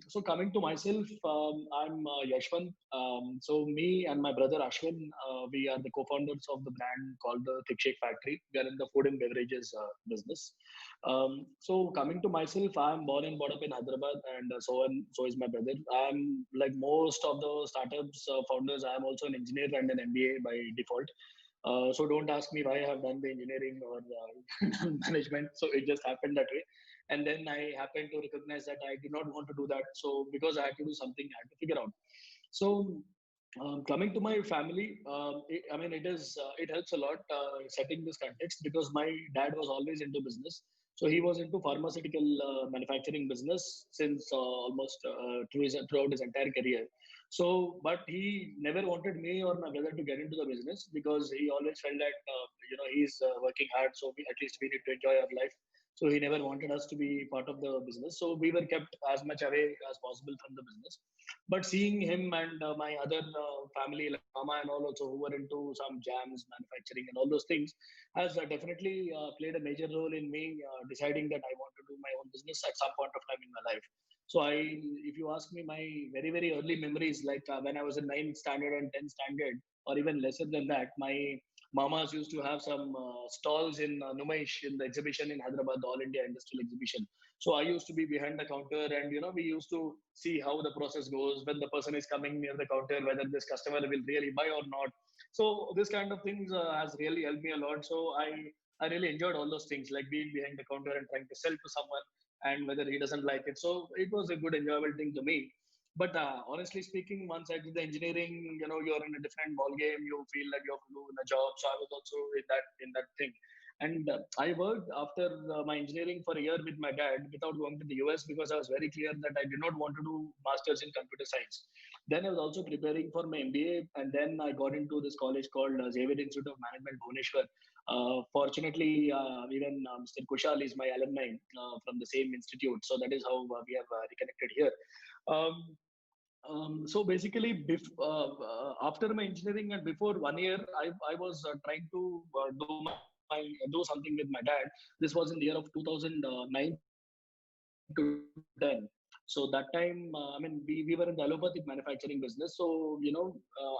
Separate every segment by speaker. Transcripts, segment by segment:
Speaker 1: So coming to myself, I'm Yashwant. So me and my brother Ashwin, we are the co-founders of the brand called the Thick Shake Factory. We are in the food and beverages business. So coming to myself, I'm born and brought up in Hyderabad, and so is my brother. I'm like most of the startups founders. I'm also an engineer and an MBA by default. So don't ask me why I have done the engineering or done management. So it just happened that way. And then I happened to recognize that I did not want to do that. So because I had to do something, I had to figure out. So coming to my family, I mean, it helps a lot setting this context because my dad was always into business. So he was into pharmaceutical manufacturing business since throughout his entire career. So, but he never wanted me or my brother to get into the business because he always felt that he's working hard, so at least we need to enjoy our life. So he never wanted us to be part of the business. So we were kept as much away as possible from the business. But seeing him and my other family, like Mama and all, also who were into some jams, manufacturing, and all those things, has definitely played a major role in me deciding that I want to do my own business at some point of time in my life. So if you ask me, my very very early memories, like when I was in ninth standard and 10th standard, or even lesser than that, my mamas used to have some stalls in Numaish in the exhibition in Hyderabad, the All India Industrial Exhibition. So I used to be behind the counter, and we used to see how the process goes when the person is coming near the counter, whether this customer will really buy or not. So this kind of things has really helped me a lot. So I really enjoyed all those things, like being behind the counter and trying to sell to someone, and whether he doesn't like it. So it was a good enjoyable thing to me. But honestly speaking, once I did the engineering, you're in a different ball game. You feel that you have to do in a job. So I was also in that thing. And I worked after my engineering for a year with my dad without going to the US because I was very clear that I did not want to do masters in computer science. Then I was also preparing for my MBA, and then I got into this college called Xavier Institute of Management, Bhubaneswar. Fortunately, even Mr. Kushal is my alumni from the same institute, so that is how we have reconnected here. Um, so basically, after my engineering and before 1 year, I was trying to do something with my dad. This was in the year of 2009 to 10. So that time, we were in the allopathic manufacturing business. So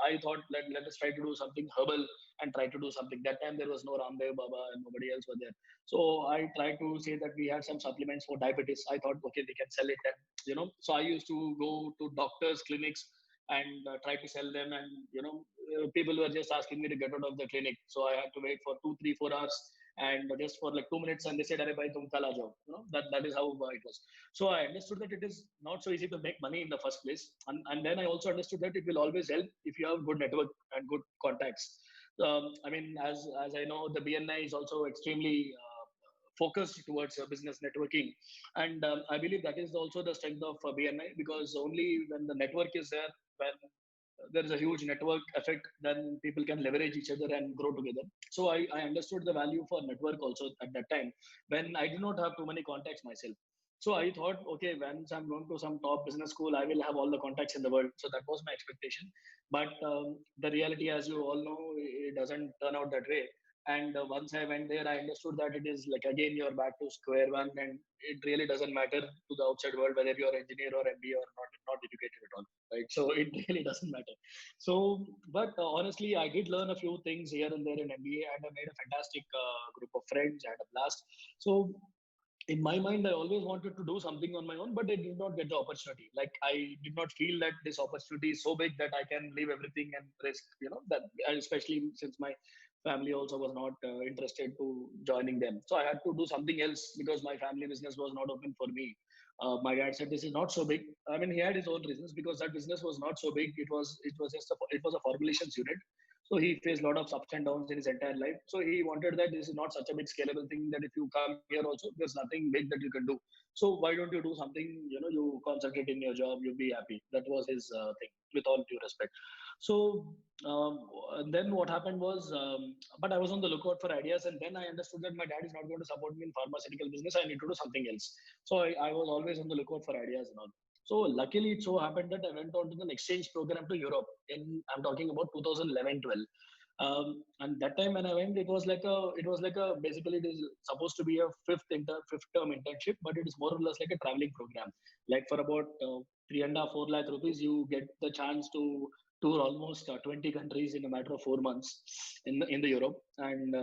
Speaker 1: I thought let us try to do something herbal and try to do something. That time there was no Ramdev Baba and nobody else were there. So I tried to say that we had some supplements for diabetes. I thought, okay, we can sell it, and so I used to go to doctors' clinics and try to sell them, and people were just asking me to get out of the clinic, so I had to wait for 2 3 4 hours and just for like 2 minutes, and they said, "Arey bhai, tum kal aa jao." That is how it was. So I understood that it is not so easy to make money in the first place, and then I also understood that it will always help if you have good network and good contacts. I mean, as I know, the BNI is also extremely focused towards business networking, and I believe that is also the strength of BNI, because only when the network is there, when there is a huge network effect, then people can leverage each other and grow together. So I understood the value for network also at that time when I did not have too many contacts myself. So I thought, okay, once I'm going to some top business school, I will have all the contacts in the world. So that was my expectation. But the reality, as you all know, it doesn't turn out that way. And once I went there, I understood that it is like again you're back to square one, and it really doesn't matter to the outside world whether you're engineer or MBA or not educated at all, right? So it really doesn't matter. So, but honestly, I did learn a few things here and there in MBA, and I made a fantastic group of friends. I had a blast. So in my mind, I always wanted to do something on my own, but I did not get the opportunity. Like I did not feel that this opportunity is so big that I can leave everything and risk, that, especially since my family also was not interested to joining them. So I had to do something else because my family business was not open for me. My dad said this is not so big. I mean, he had his own reasons because that business was not so big. It was a formulations unit. So he faced a lot of ups and downs in his entire life. So he wanted that this is not such a big scalable thing that if you come here also, there's nothing big that you can do. So why don't you do something, you concentrate in your job, you'll be happy. That was his thing, with all due respect. So and then what happened was, but I was on the lookout for ideas, and then I understood that my dad is not going to support me in pharmaceutical business. I need to do something else. So I was always on the lookout for ideas and all. So luckily, it so happened that I went on to an exchange program to Europe. I'm talking about 2011-12. And that time when I went, it was like a basically it is supposed to be a fifth term internship, but it is more or less like a traveling program. Like for about 3.5, 4 lakh rupees, you get the chance to tour almost 20 countries in a matter of 4 months in the Europe. And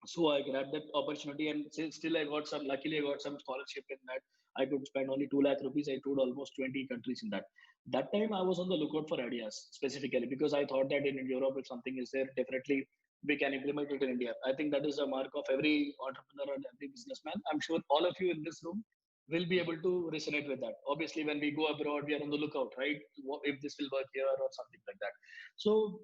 Speaker 1: so I grabbed that opportunity, and still I got some. Luckily, I got some scholarship in that. I could spend only 2 lakh rupees. I toured almost 20 countries in that. That time, I was on the lookout for ideas specifically because I thought that in Europe, if something is there, definitely we can implement it in India. I think that is a mark of every entrepreneur and every businessman. I'm sure all of you in this room will be able to resonate with that. Obviously, when we go abroad, we are on the lookout, right? If this will work here or something like that. So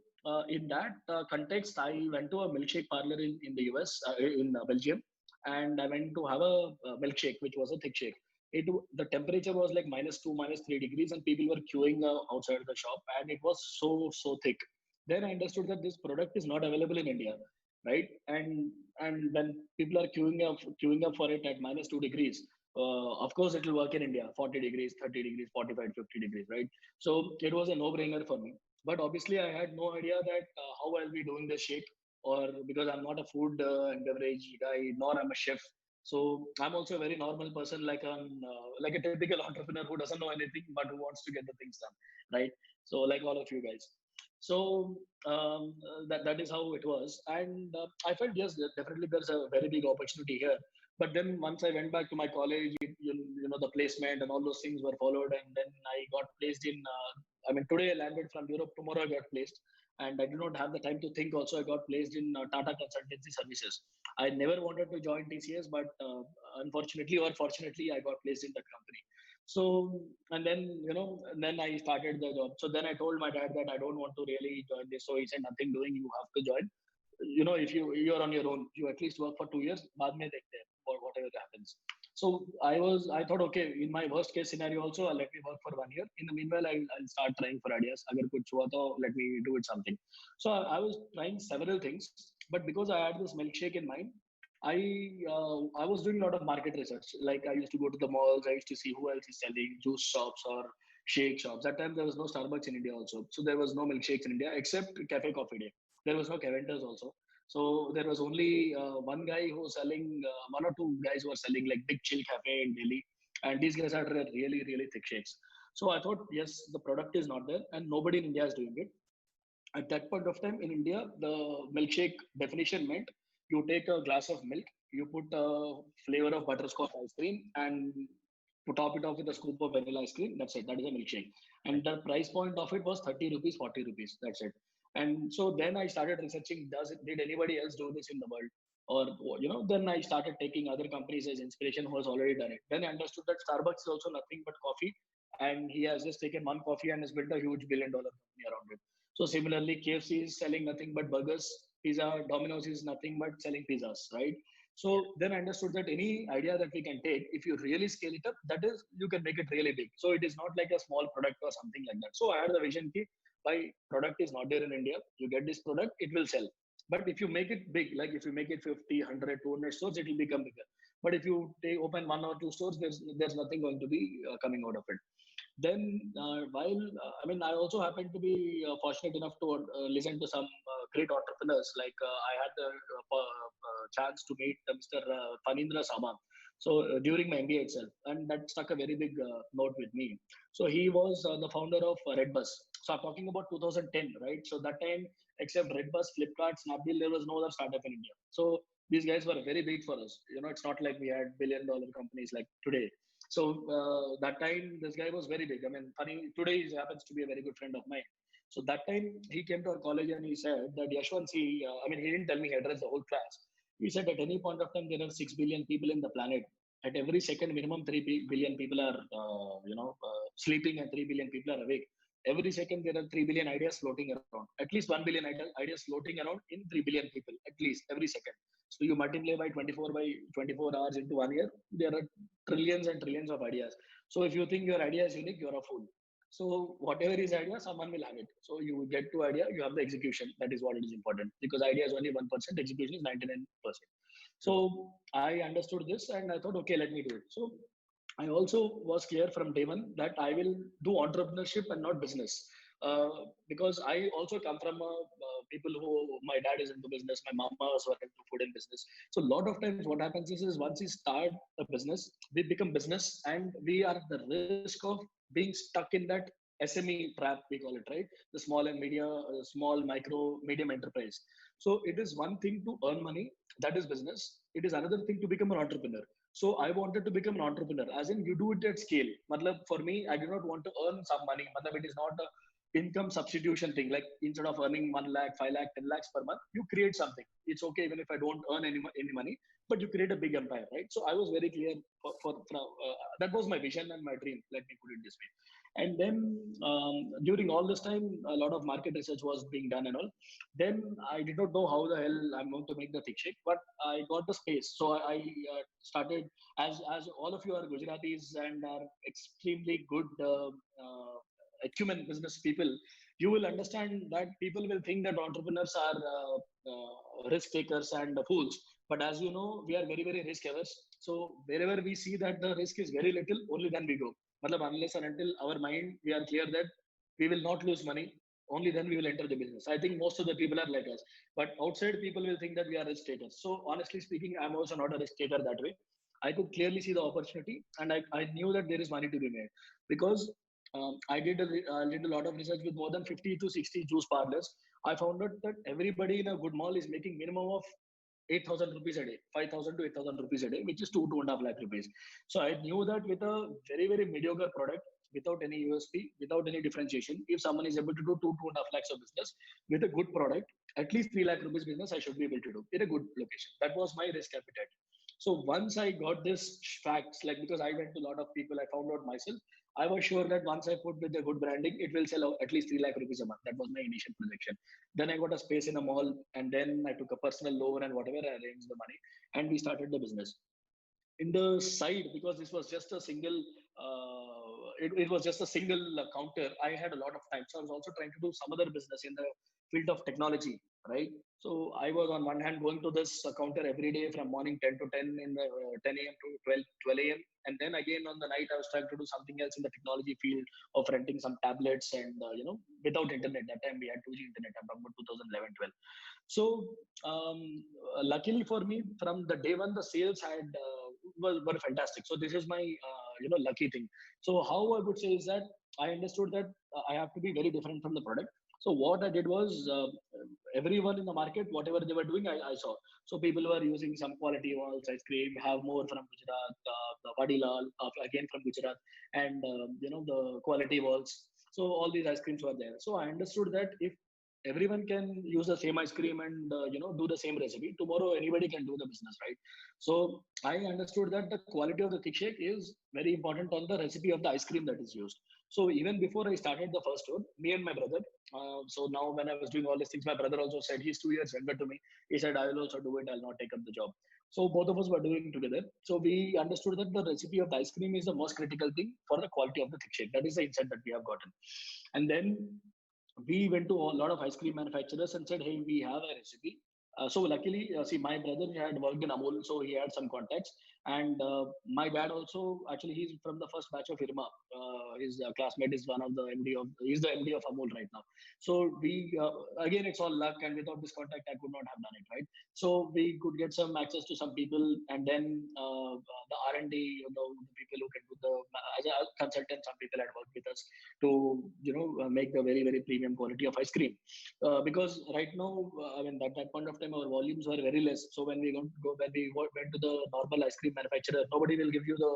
Speaker 1: in that context, I went to a milkshake parlor in the US, in Belgium, and I went to have a milkshake, which was a thick shake. The temperature was like -2, -3 degrees, and people were queuing outside the shop, and it was so thick. Then I understood that this product is not available in India, right? And when people are queuing up for it at -2 degrees, of course it will work in India, 40 degrees, 30 degrees, 45, 50 degrees, right? So it was a no-brainer for me. But obviously, I had no idea that how I'll be doing the shake, or because I'm not a food and beverage guy, nor I'm a chef. So I'm also a very normal person, like a typical entrepreneur who doesn't know anything but who wants to get the things done, right? So like all of you guys. So that is how it was, and I felt yes, definitely there's a very big opportunity here. But then once I went back to my college, you know the placement and all those things were followed, and then I got placed in. I mean, today I landed from Europe. Tomorrow I got placed, and I did not have the time to think. Also, I got placed in Tata Consultancy Services. I never wanted to join TCS, but unfortunately or fortunately, I got placed in that company. So, and then then I started the job. So then I told my dad that I don't want to really join this. So he said, nothing doing, you have to join. If you're on your own, you at least work for 2 years. बाद में देखते हैं, or whatever happens. So I thought, okay, in my worst case scenario also, let me work for 1 year. In the meanwhile, I'll start trying for ideas. अगर कुछ हुआ तो let me do it something. So I was trying several things, but because I had this milkshake in mind, I was doing a lot of market research. Like I used to go to the malls. I used to see who else is selling juice shops or shake shops. That time there was no Starbucks in India also, so there was no milkshakes in India except Cafe Coffee Day. There was no Cavenders also. So there was only one guy who was selling, one or two guys who were selling like Big Chill Cafe in Delhi, and these guys had really thick shakes. So I thought, yes, the product is not there, and nobody in India is doing it. At that point of time in India, the milkshake definition meant you take a glass of milk, you put a flavor of butterscotch ice cream, and to top it off with a scoop of vanilla ice cream. That's it. That is a milkshake. And the price point of it was 30 rupees, 40 rupees. That's it. And so then I started researching, did anybody else do this in the world? Or, then I started taking other companies as inspiration who has already done it. Then I understood that Starbucks is also nothing but coffee. And he has just taken one coffee and has built a huge billion-dollar company around it. So similarly, KFC is selling nothing but burgers. Pizza, Domino's is nothing but selling pizzas, right? So then I understood that any idea that we can take, if you really scale it up, that is, you can make it really big. So it is not like a small product or something like that. So I had the vision that my product is not there in India. You get this product, it will sell. But if you make it big, like if you make it 50, 100, 200 stores, it will become bigger. But if you open one or two stores, there's nothing going to be coming out of it. Then, I mean, I also happened to be fortunate enough to listen to some great entrepreneurs. Like I had the chance to meet Mr. Fanindra Sama. So during my MBA itself, and that stuck a very big note with me. So he was the founder of Redbus. So I'm talking about 2010, right? So that time, except Redbus, Flipkart, Snapdeal, there was no other startup in India. So these guys were very big for us. It's not like we had billion-dollar companies like today. So that time, this guy was very big. I mean, funny, today he happens to be a very good friend of mine. So that time he came to our college and he said that Yashwant, I mean, he didn't tell me he addressed the whole class. He said at any point of time, there are 6 billion people in the planet. At every second, minimum 3 billion people are, sleeping and 3 billion people are awake. Every second, there are 3 billion ideas floating around. At least 1 billion ideas floating around in 3 billion people, at least every second. So you multiply by 24 hours into 1 year, there are trillions and trillions of ideas. So if you think your idea is unique, you're a fool. So whatever is idea, someone will have it. So you get to idea, you have the execution. That is what it is important, because idea is only 1%, execution is 99%. So I understood this and I thought, okay, let me do it. So I also was clear from day one that I will do entrepreneurship and not business. Because I also come from people who, my dad is into business, my mama was into food and business. So a lot of times what happens is once we start a business, we become business and we are at the risk of being stuck in that SME trap, we call it, right? The small and small, micro, medium enterprise. So it is one thing to earn money, that is business. It is another thing to become an entrepreneur. So I wanted to become an entrepreneur, as in you do it at scale. Matlab, for me, I do not want to earn some money. Matlab, it is not a income substitution thing. Like instead of earning 1 lakh, 5 lakh, 10 lakhs per month, you create something. It's okay even if I don't earn any money, but you create a big empire, right? So I was very clear that was my vision and my dream. Let me put it this way. And then during all this time, a lot of market research was being done and all. Then I did not know how the hell I'm going to make the thick shake, but I got the space. So I started, as all of you are Gujaratis and are extremely good acumen business people, you will understand that people will think that entrepreneurs are risk takers and fools. But as you know, we are very, very risk averse. So wherever we see that the risk is very little, only then we go. Matlab, unless and until our mind, we are clear that we will not lose money, only then we will enter the business. I think most of the people are like us. But outside, people will think that we are risk takers. So honestly speaking, I'm also not a risk taker that way. I could clearly see the opportunity, and I knew that there is money to be made because I did a lot of research with more than 50 to 60 juice parlors. I found out that everybody in a good mall is making minimum of 8,000 rupees a day, 5,000 to 8,000 rupees a day, which is 2.5 lakh rupees. So I knew that with a very, very mediocre product, without any USP, without any differentiation, if someone is able to do 2.5 lakhs of business with a good product, at least 3 lakh rupees business, I should be able to do in a good location. That was my risk appetite. So once I got this facts, like because I went to a lot of people, I found out myself. I was sure that once I put with the good branding, it will sell at least 3 lakh rupees a month. That was my initial projection. Then I got a space in a mall, and then I took a personal loan and whatever, I arranged the money, and we started the business. In the side, because this was just a single it was just a single counter, I had a lot of time, so I was also trying to do some other business in the field of technology, right? So I was on one hand going to this counter every day from morning 10 to 10 in the 10 a.m to 12 a.m, and then again on the night I was trying to do something else in the technology field of renting some tablets and without internet. That time we had 2G internet. I'm talking about 2011 12. So luckily for me, from the day one, the sales were fantastic. So this is my lucky thing. So how I would say is that I understood that I have to be very different from the product. So what I did was everyone in the market, whatever they were doing, I saw. So people were using some quality walls ice cream, have more from Gujarat, the Vadilal, again from Gujarat, and the quality walls. So all these ice creams were there. So I understood that if everyone can use the same ice cream and do the same recipe, tomorrow anybody can do the business, right? So I understood that the quality of the thick shake is very important on the recipe of the ice cream that is used. So even before I started the first store, me and my brother, so now when I was doing all these things, my brother also said, he's 2 years younger to me, he said I will also do it, I'll not take up the job. So both of us were doing together. So we understood that the recipe of the ice cream is the most critical thing for the quality of the thick shake. That is the insight that we have gotten. And then we went to a lot of ice cream manufacturers and said, "Hey, we have a recipe." So luckily, see, my brother had worked in Amul, so he had some contacts. And my dad also, actually, he's from the first batch of Irma. His classmate is one of the MD of, he's the MD of Amul right now. So we, again, it's all luck, and without this contact, I could not have done it, right? So we could get some access to some people, and then the R&D, the people who can do the, as a consultant, some people had worked with us to make the very, very premium quality of ice cream, because right now I mean that point of time our volumes were very less. So when we went to the normal ice cream manufacturer, nobody will give you the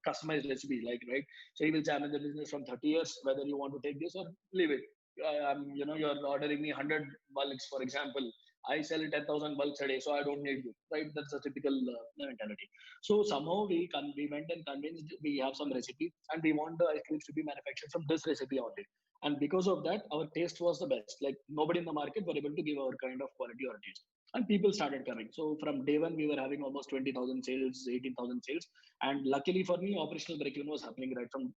Speaker 1: customized recipe, like, right? So he will say, I'm in the business from 30 years, whether you want to take this or leave it. You're ordering me 100 bulks, for example. I sell 10,000 bulks a day, so I don't need you, right? That's a typical mentality. So somehow we went and convinced, we have some recipe and we want the ice creams to be manufactured from this recipe only. And because of that, our taste was the best. Like nobody in the market were able to give our kind of quality or taste. And people started coming. So from day one, we were having almost 20,000 sales, 18,000 sales. And luckily for me, operational break-even was happening right from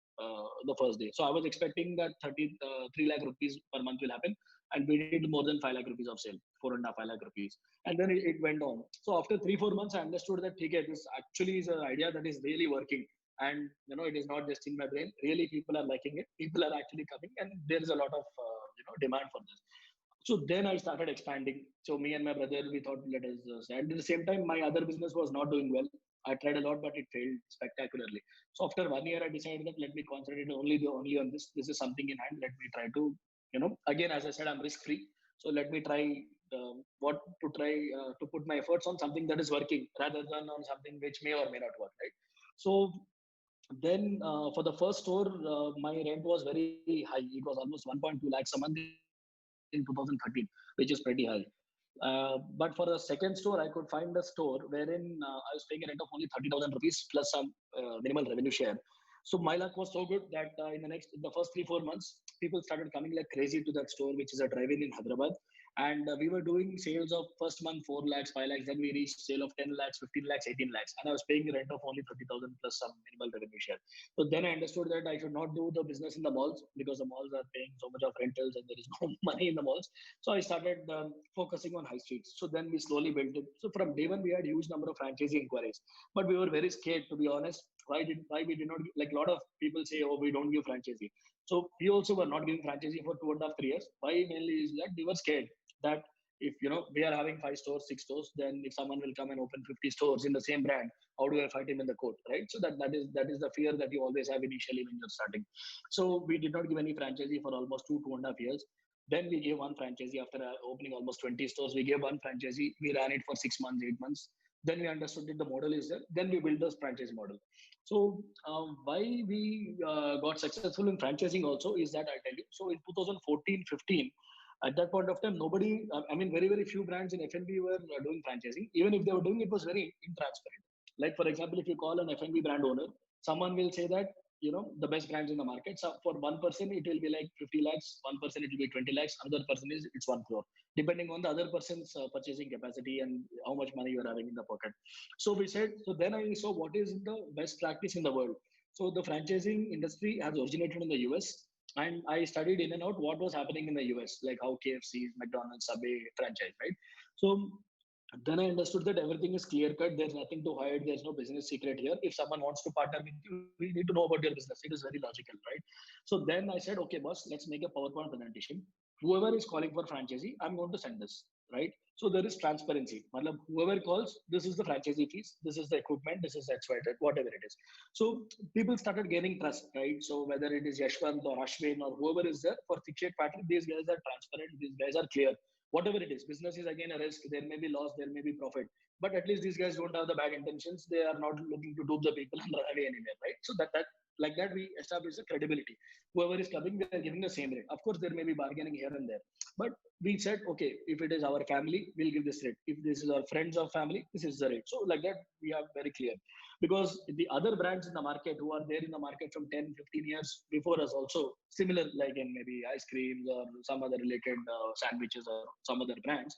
Speaker 1: the first day. So I was expecting that 3 lakh rupees per month will happen. And we did more than 5 lakh rupees of sale, 4.5 lakh rupees. And then it went on. So after 3-4 months, I understood that okay, this actually is an idea that is really working. And it is not just in my brain. Really, people are liking it. People are actually coming, and there is a lot of demand for this. So then I started expanding. So me and my brother, we thought, let us and at the same time, my other business was not doing well. I tried a lot, but it failed spectacularly. So after 1 year, I decided that let me concentrate only on this. This is something in hand. Let me try to, again, as I said, I'm risk free. So let me try what to try to put my efforts on something that is working rather than on something which may or may not work, right? So then for the first store, my rent was very high. It was almost 1.2 lakhs a month in 2013, which is pretty high. But for the second store, I could find a store wherein I was paying a rent of only 30,000 rupees plus some minimal revenue share. So my luck was so good that in the first 3 4 months, people started coming like crazy to that store, which is a drive-in in Hyderabad. And we were doing sales of first month 4 lakhs, 5 lakhs. Then we reached sale of 10 lakhs, 15 lakhs, 18 lakhs. And I was paying rent of only 30,000 plus some minimal revenue share. So then I understood that I should not do the business in the malls because the malls are paying so much of rentals and there is no money in the malls. So I started focusing on high streets. So then we slowly built it. So from day one, we had huge number of franchisee inquiries, but we were very scared, to be honest. Why we did not, like a lot of people say, oh, we don't give franchisee. So we also were not giving franchisee for 2.5 3 years. Why mainly is that we were scared that if we are having 5 stores, 6 stores, then if someone will come and open 50 stores in the same brand, how do I fight him in the court, right? So that is the fear that you always have initially when you're starting. So we did not give any franchisee for almost 2.5 years. Then we gave one franchisee after opening almost 20 stores. We gave one franchisee. We ran it for 6 months, 8 months. Then we understood that the model is there. Then we built this franchise model. So why we got successful in franchising also is that I tell you. So in 2014, 15, at that point of time, nobody, I mean, very, very few brands in F&B were doing franchising. Even if they were doing, it was very intransparent. Like, for example, if you call an F&B brand owner, someone will say that, the best brands in the market. So for one person, it will be like 50 lakhs. One person, it will be 20 lakhs. Another person it's 1 crore, depending on the other person's purchasing capacity and how much money you are having in the pocket. So we said, so then I saw what is the best practice in the world. So the franchising industry has originated in the US, and I studied in and out what was happening in the US, like how KFC, McDonald's, Subway franchise, right? So then I understood that everything is clear cut. There's nothing to hide. There's no business secret here. If someone wants to partner with you, we need to know about your business. It is very logical, right? So then I said, okay, boss, let's make a PowerPoint presentation. Whoever is calling for franchisee, I'm going to send this, right? So there is transparency. Matlab, whoever calls, this is the franchisee fees, this is the equipment, this is XYZ, whatever it is. So people started gaining trust, right? So whether it is Yashwant or Ashwin or whoever is there for Thick Shake Factory, these guys are transparent, these guys are clear. Whatever it is, business is again a risk. There may be loss, there may be profit, but at least these guys don't have the bad intentions. They are not looking to dupe the people and run away anywhere, right? So that like that we establish the credibility. Whoever is coming, we are giving the same rate. Of course, there may be bargaining here and there, but we said, okay, if it is our family, we'll give this rate. If this is our friends or family, this is the rate. So like that, we are very clear. Because the other brands in the market who are there in the market from 10, 15 years before us also, similar like in maybe ice creams or some other related sandwiches or some other brands,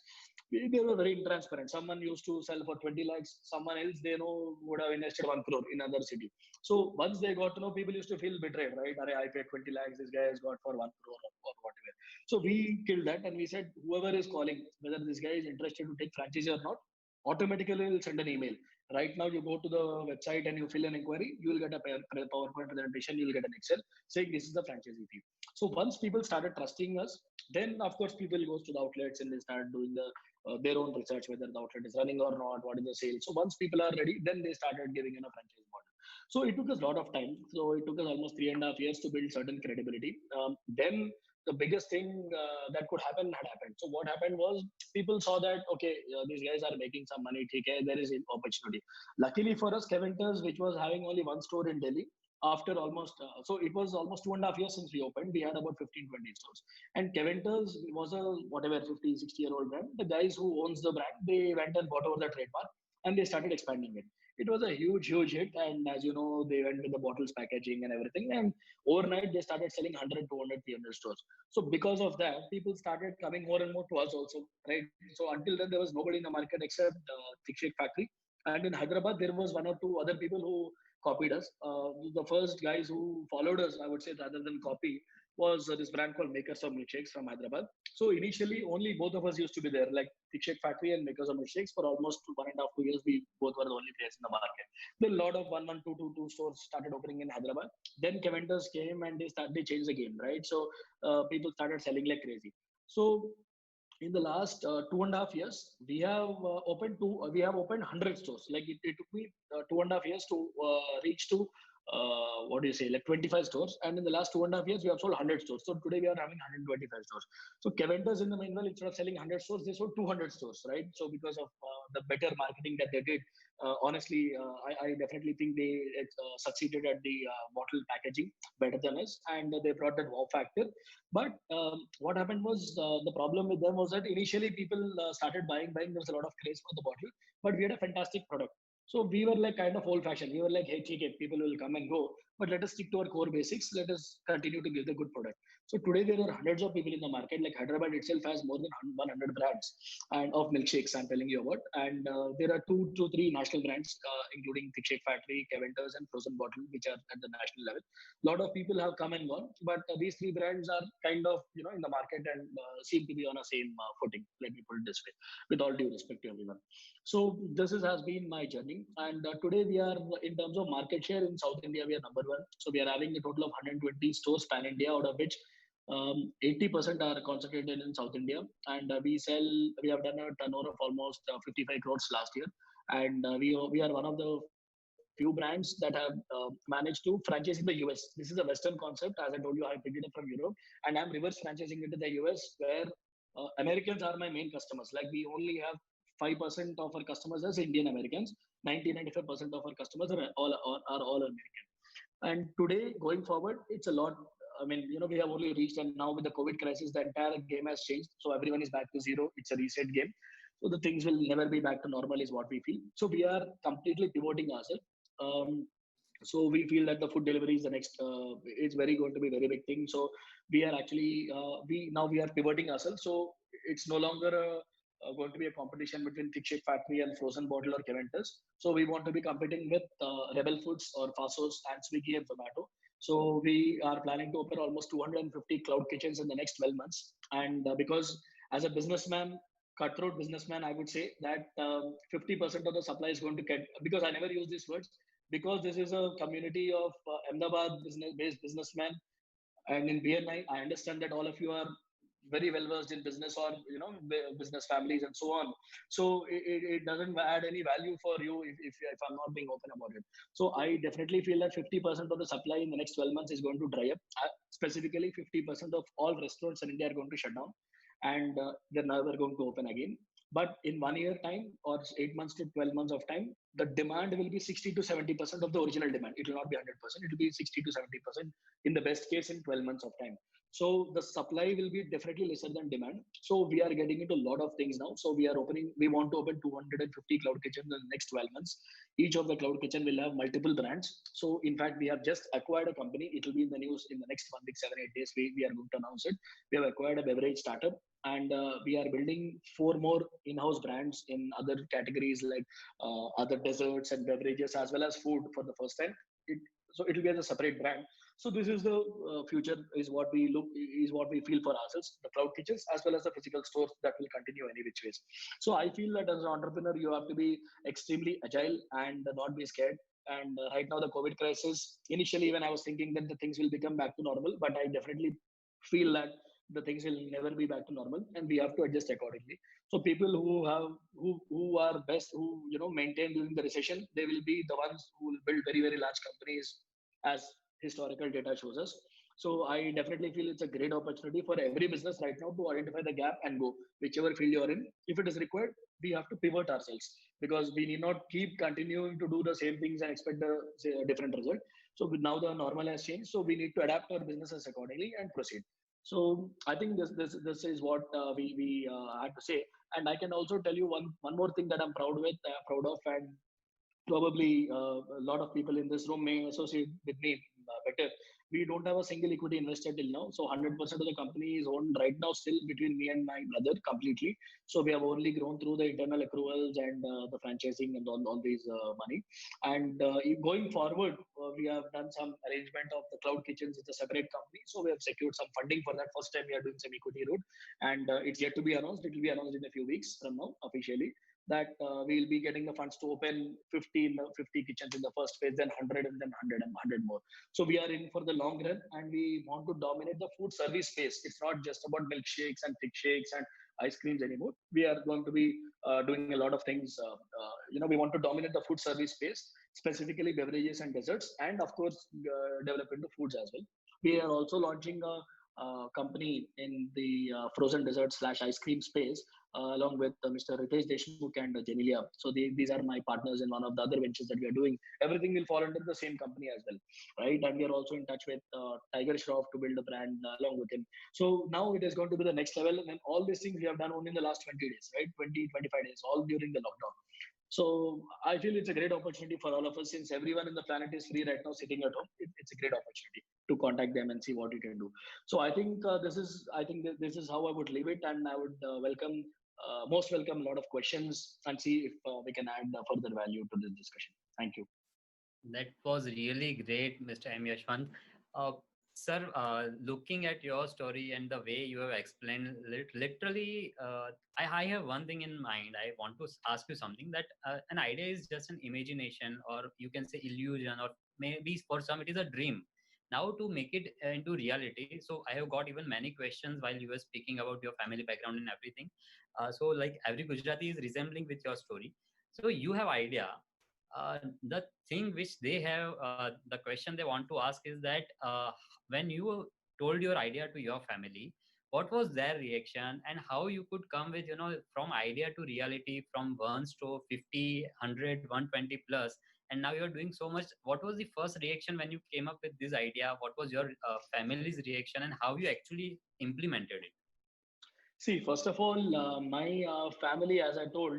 Speaker 1: they were very intransparent. Someone used to sell for 20 lakhs, someone else they know would have invested 1 crore in another city. So once they got to know, people used to feel betrayed, right? I paid 20 lakhs, this guy has got for 1 crore or whatever. So we killed that and we said, whoever is calling, whether this guy is interested to take franchise or not, automatically will send an email. Right now, you go to the website and you fill an inquiry, you will get a PowerPoint presentation, you will get an Excel saying this is the franchisee fee. So once people started trusting us, then of course people goes to the outlets and they start doing their own research whether the outlet is running or not, what is the sale. So once people are ready, then they started giving in a franchise model. So it took us a lot of time. So it took us almost 3.5 years to build certain credibility. Then the biggest thing that could happen had happened. So what happened was people saw that okay, these guys are making some money. Okay, there is an opportunity. Luckily for us, Kevinters, which was having only one store in Delhi, after almost so it was almost 2.5 years since we opened. We had about 15, 20 stores, and Kevinters was a whatever 50, 60-year-old brand. The guys who owns the brand, they went and bought over the trademark and they started expanding it. It was a huge hit, and as you know, they went with the bottles packaging and everything, and overnight they started selling 100, 200, 300 stores. So because of that, people started coming more and more to us also, right? So until then, there was nobody in the market except Thick Shake Factory. And in Hyderabad, there was one or two other people who copied us. The first guys who followed us, I would say, rather than copy, was this brand called Makers of Milkshakes from Hyderabad. So initially, only both of us used to be there, like Thick Shake Factory and Makers of Milkshakes. For almost 1.5, 2 years, we both were the only players in the market. Then a lot of 1, 1, 2, 2, 2 stores started opening in Hyderabad. Then Keventers came and they changed the game, right? So people started selling like crazy. So in the last 2.5 years, we have opened 100 stores. Like it took me 2.5 years to reach to what do you say, like 25 stores. And in the last 2.5 years, we have sold 100 stores. So today we are having 125 stores. So Keventers in the meanwhile, instead of selling 100 stores, they sold 200 stores, right? So because of the better marketing that they did, honestly, I definitely think they succeeded at the bottle packaging better than us, and they brought that wow factor. But what happened was the problem with them was that initially people started buying. There was a lot of craze for the bottle, but we had a fantastic product. So we were like kind of old fashioned. We were like, hey, okay, people will come and go, but let us stick to our core basics. Let us continue to give the good product. So today there are hundreds of people in the market. Like Hyderabad itself has more than 100 brands and of milkshakes. I'm telling you about, and there are two to three national brands, including Thick Shake Factory, Keventers, and Frozen Bottle, which are at the national level. A lot of people have come and gone, but these three brands are kind of in the market and seem to be on a same footing. Let me put it this way, with all due respect to everyone. So this has been my journey, and today we are in terms of market share in South India, we are number one. So we are having a total of 120 stores pan India, out of which 80% are concentrated in South India, and we have done a turnover of almost 55 crores last year, and we are one of the few brands that have managed to franchise in the US. This is a Western concept, as I told you. I picked it up from Europe, and I'm reverse franchising into the US, where Americans are my main customers. Like we only have 5% of our customers as Indian Americans. 90-95% of our customers are all American. And today, going forward, it's a lot. I mean, we have only reached, and now with the COVID crisis, the entire game has changed. So everyone is back to zero. It's a reset game. So the things will never be back to normal, is what we feel. So we are completely pivoting ourselves. Um, so we feel that the food delivery is the next. It's very going to be a very big thing. So we are actually we are pivoting ourselves. So it's no longer going to be a competition between Thick Shake Factory and Frozen Bottle or Keventers. So we want to be competing with Rebel Foods or Fasos and Swiggy and Zomato. So we are planning to open almost 250 cloud kitchens in the next 12 months. And because as a businessman, cutthroat businessman, I would say that 50% of the supply is going to get, because I never use these words, because this is a community of Ahmedabad based businessmen, and in BNI, I understand that all of you are very well versed in business, or business families and so on. So it doesn't add any value for you if I'm not being open about it. So I definitely feel that 50% of the supply in the next 12 months is going to dry up. Specifically, 50% of all restaurants in India are going to shut down, and they're never going to open again. But in 1 year time, or 8 months to 12 months of time, the demand will be 60 to 70% of the original demand. It will not be 100%. It will be 60 to 70% in the best case in 12 months of time. So the supply will be definitely lesser than demand. So we are getting into a lot of things now. So we want to open 250 cloud kitchens in the next 12 months. Each of the cloud kitchen will have multiple brands. So in fact, we have just acquired a company. It will be in the news in the next 1 week, 7, 8 days. We are going to announce it. We have acquired a beverage startup, and we are building four more in-house brands in other categories, like other desserts and beverages, as well as food for the first time. So it will be as a separate brand. So this is the future, is what we feel for ourselves, the cloud kitchens as well as the physical stores that will continue any which ways. So I feel that as an entrepreneur, you have to be extremely agile and not be scared. And right now, the COVID crisis, initially when I was thinking that the things will become back to normal, but I definitely feel that the things will never be back to normal, and we have to adjust accordingly. So people who are best, who maintain during the recession, they will be the ones who will build very very large companies, as historical data shows us. So I definitely feel it's a great opportunity for every business right now to identify the gap and go whichever field you're in. If it is required, we have to pivot ourselves, because we need not keep continuing to do the same things and expect a different result. So now the normal has changed, so we need to adapt our businesses accordingly and proceed. So I think this is what we had to say. And I can also tell you one more thing that I'm proud of, and probably a lot of people in this room may associate with me better. We don't have a single equity investor till now. So 100% of the company is owned right now still between me and my brother completely. So we have only grown through the internal accruals and the franchising and all these money. And going forward, we have done some arrangement of the cloud kitchens. It's a separate company. So we have secured some funding for that. First time we are doing some equity route, and it's yet to be announced. It will be announced in a few weeks from now officially, that we'll be getting the funds to open 50 kitchens in the first phase, then 100, and then 100 and 100 more. So we are in for the long run, and we want to dominate the food service space. It's not just about milkshakes and thick shakes and ice creams anymore. We are going to be doing a lot of things. We want to dominate the food service space, specifically beverages and desserts, and of course, develop into foods as well. We are also launching a company in the frozen dessert slash ice cream space, along with Mr. Ritesh Deshmukh and Genelia. So these are my partners in one of the other ventures that we are doing. Everything will fall under the same company as well, right? And we are also in touch with Tiger Shroff to build a brand along with him. So now it is going to be the next level. And all these things we have done only in the last 20 days, right? 20, 25 days, all during the lockdown. So I feel it's a great opportunity for all of us, since everyone in the planet is free right now, sitting at home. It's a great opportunity to contact them and see what you can do. So I think this is how I would leave it, and I would most welcome a lot of questions and see if we can add further value to this discussion. Thank you.
Speaker 2: That was really great, Mr. M. Yashwant. Uh, Sir, looking at your story and the way you have explained, literally, I have one thing in mind. I want to ask you something that an idea is just an imagination, or you can say illusion, or maybe for some it is a dream. Now, to make it into reality, so I have got even many questions while you were speaking about your family background and everything. So, like every Gujarati is resembling with your story. So, you have idea, the thing which they have, the question they want to ask is that when you told your idea to your family, what was their reaction, and how you could come with, from idea to reality, from ones to 50, 100, 120 plus, and now you're doing so much. What was the first reaction when you came up with this idea? What was your family's reaction, and how you actually implemented it?
Speaker 1: See, first of all, my family, as I told,